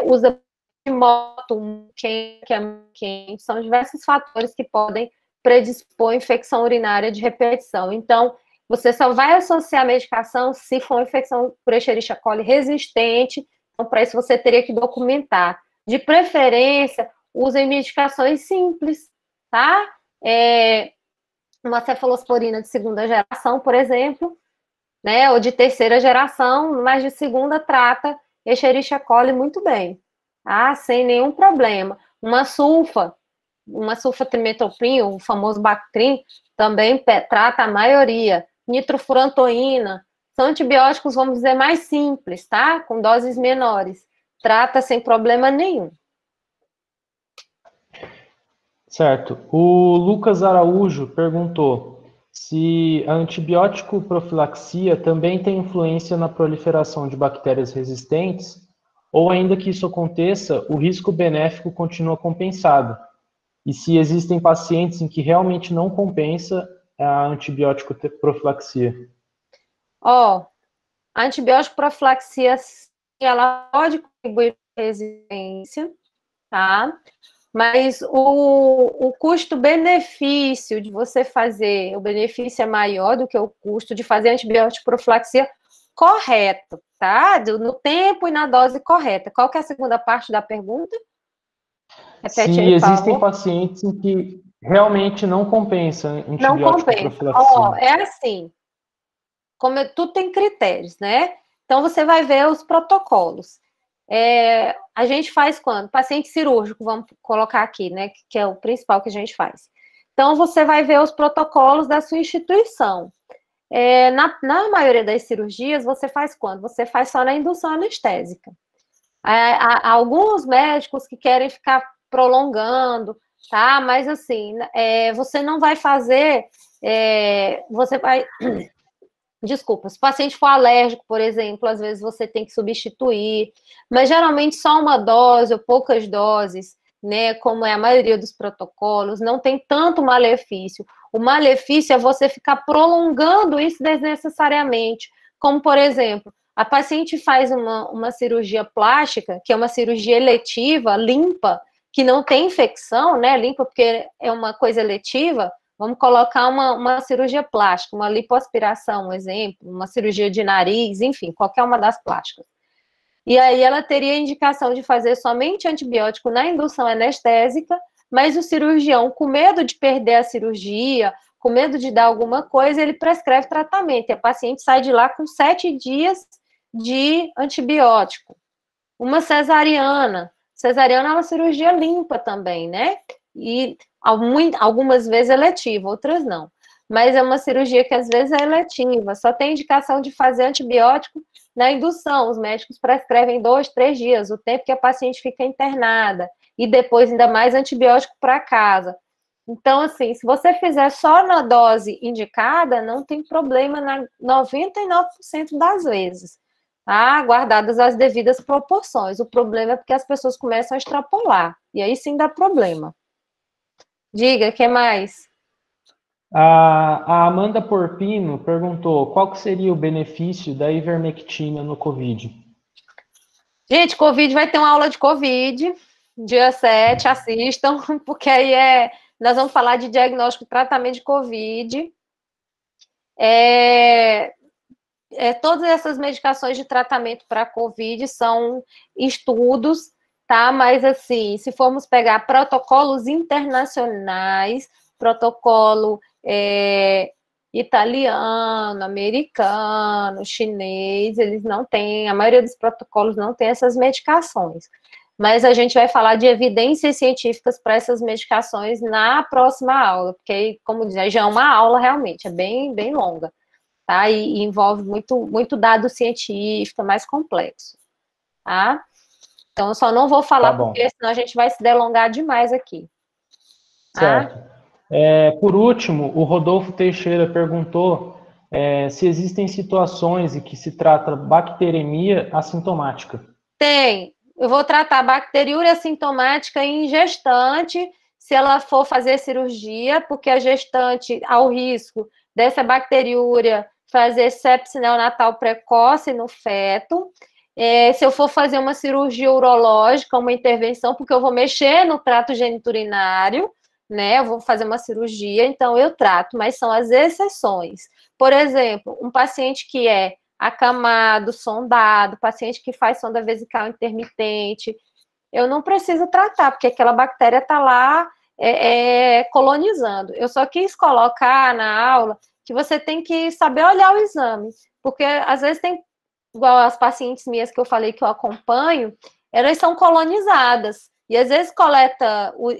usa de moto, que é quente, são diversos fatores que podem predispor infecção urinária de repetição. Então, você só vai associar a medicação se for uma infecção por Escherichia coli resistente, então, para isso você teria que documentar. De preferência, usem medicações simples, tá? Uma cefalosporina de segunda geração, por exemplo, né, ou de terceira geração, mas de segunda trata Escherichia coli muito bem, tá? Sem nenhum problema. Uma sulfatrimetoprim, o famoso Bactrim, também trata a maioria. Nitrofurantoína, são antibióticos, vamos dizer, mais simples, tá? Com doses menores. Trata sem problema nenhum. Certo. O Lucas Araújo perguntou se a antibiótico profilaxia também tem influência na proliferação de bactérias resistentes, ou ainda que isso aconteça, o risco benéfico continua compensado. E se existem pacientes em que realmente não compensa a antibiótico profilaxia. Ó, a antibiótico profilaxia, ela pode contribuir para a resistência, tá? Mas o custo-benefício de você fazer, o benefício é maior do que o custo de fazer antibiótico profilaxia correto, tá? No tempo e na dose correta. Qual que é a segunda parte da pergunta? Repete Se aí, por existem favor. pacientes em que realmente não compensa Não antibiótico compensa. profilaxia. Ó, é assim, tudo tem critérios, né? Então, você vai ver os protocolos. A gente faz quando? Paciente cirúrgico, vamos colocar aqui, né? Que é o principal que a gente faz. Então, você vai ver os protocolos da sua instituição. Na maioria das cirurgias, você faz quando? Você faz só na indução anestésica. Há alguns médicos que querem ficar prolongando, tá? Mas, assim, você não vai fazer... você vai... Desculpa, se o paciente for alérgico, por exemplo, às vezes você tem que substituir, mas geralmente só uma dose ou poucas doses, né, como é a maioria dos protocolos, não tem tanto malefício. O malefício é você ficar prolongando isso desnecessariamente, como, por exemplo, a paciente faz uma cirurgia plástica, que é uma cirurgia eletiva, limpa, que não tem infecção, né, limpa porque é uma coisa eletiva. Vamos colocar uma cirurgia plástica, uma lipoaspiração, um exemplo, uma cirurgia de nariz, enfim, qualquer uma das plásticas. E aí ela teria a indicação de fazer somente antibiótico na indução anestésica, mas o cirurgião, com medo de perder a cirurgia, com medo de dar alguma coisa, ele prescreve tratamento. E a paciente sai de lá com 7 dias de antibiótico. Uma cesariana. Cesariana é uma cirurgia limpa também, né? E algumas vezes eletiva, outras não. Mas é uma cirurgia que às vezes é eletiva, só tem indicação de fazer antibiótico na indução. Os médicos prescrevem 2, 3 dias, o tempo que a paciente fica internada, e depois ainda mais antibiótico para casa. Então, assim, se você fizer só na dose indicada, não tem problema na 99% das vezes, tá? Guardadas as devidas proporções. O problema é porque as pessoas começam a extrapolar, e aí sim dá problema. Diga, o que mais? A Amanda Porpino perguntou qual que seria o benefício da ivermectina no COVID. Gente, Covid vai ter uma aula de Covid, dia 7, assistam, porque aí nós vamos falar de diagnóstico e tratamento de Covid. Todas essas medicações de tratamento para Covid são estudos, tá? Mas, assim, se formos pegar protocolos internacionais, protocolo italiano, americano, chinês, eles não têm, a maioria dos protocolos não tem essas medicações. Mas a gente vai falar de evidências científicas para essas medicações na próxima aula, porque, como diz, já é uma aula realmente, é bem, bem longa, tá? E envolve muito dado científico, é mais complexo, tá? Então, eu só não vou falar Tá bom. porque senão a gente vai se delongar demais aqui, tá? Certo. Por último, o Rodolfo Teixeira perguntou se existem situações em que se trata bacteremia assintomática. Tem. Eu vou tratar bacteriúria sintomática em gestante, se ela for fazer cirurgia, porque a gestante, ao risco dessa bacteriúria fazer sepse neonatal precoce no feto. Se eu for fazer uma cirurgia urológica, uma intervenção, porque eu vou mexer no trato geniturinário, né? Eu vou fazer uma cirurgia, então eu trato, mas são as exceções. Por exemplo, um paciente que é acamado, sondado, paciente que faz sonda vesical intermitente, eu não preciso tratar, porque aquela bactéria está lá colonizando. Eu só quis colocar na aula que você tem que saber olhar o exame, porque às vezes tem, igual as pacientes minhas que eu falei que eu acompanho, elas são colonizadas, e às vezes coleta o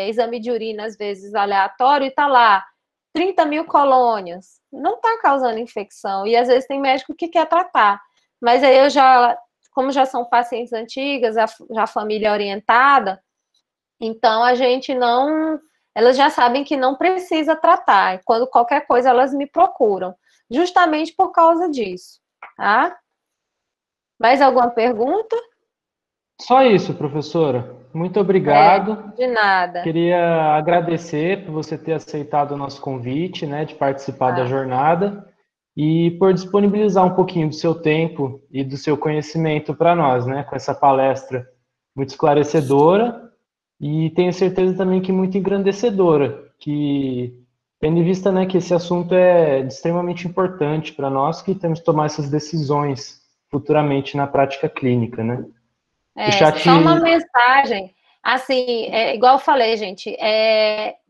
exame de urina, às vezes aleatório, e está lá 30 mil colônias, não está causando infecção, e às vezes tem médico que quer tratar, mas aí eu já, como já são pacientes antigas, já família orientada, então a gente não, elas já sabem que não precisa tratar, quando qualquer coisa elas me procuram, justamente por causa disso, tá? Mais alguma pergunta? Só isso, professora. Muito obrigado. De nada. Queria agradecer por você ter aceitado o nosso convite, né, de participar da jornada e por disponibilizar um pouquinho do seu tempo e do seu conhecimento para nós, né, com essa palestra muito esclarecedora e tenho certeza também que muito engrandecedora, que tendo em vista, né, que esse assunto é extremamente importante para nós que temos que tomar essas decisões futuramente na prática clínica, né? O chat. Só uma mensagem, assim, igual eu falei, gente,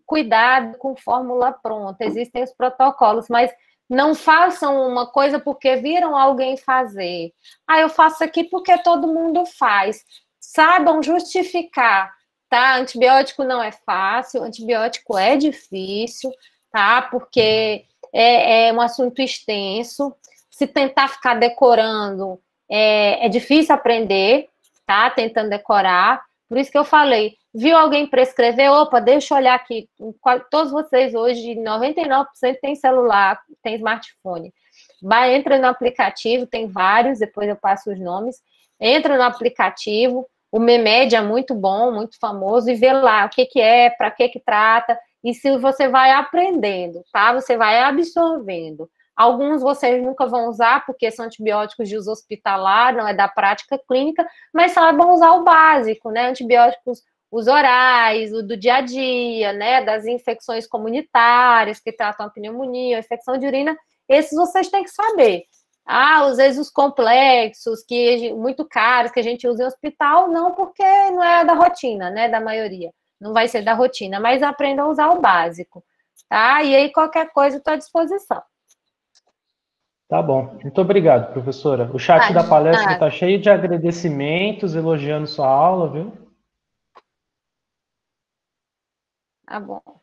cuidado com fórmula pronta, existem os protocolos, mas não façam uma coisa porque viram alguém fazer. Eu faço aqui porque todo mundo faz. Saibam justificar, tá? Antibiótico não é fácil, antibiótico é difícil, tá? Porque é um assunto extenso. Se tentar ficar decorando, é difícil aprender, tá? Tentando decorar. Por isso que eu falei, viu alguém prescrever? Opa, deixa eu olhar aqui. Todos vocês hoje, 99% tem celular, tem smartphone. Entra no aplicativo, tem vários, depois eu passo os nomes. Entra no aplicativo, o Memed é muito bom, muito famoso, e vê lá o que é, para que trata, e se você vai aprendendo, tá? Você vai absorvendo. Alguns vocês nunca vão usar, porque são antibióticos de uso hospitalar, não é da prática clínica, mas saibam usar o básico, né? Antibióticos, os orais, o do dia a dia, né? Das infecções comunitárias, que tratam a pneumonia, a infecção de urina, esses vocês têm que saber. Às vezes os complexos, muito caros, que a gente usa em hospital, não, porque não é da rotina, né? Da maioria. Não vai ser da rotina, mas aprendam a usar o básico, tá? E aí, qualquer coisa, estou à disposição. Tá bom. Muito obrigado, professora. O chat da palestra está cheio de agradecimentos, elogiando sua aula, viu? Tá bom.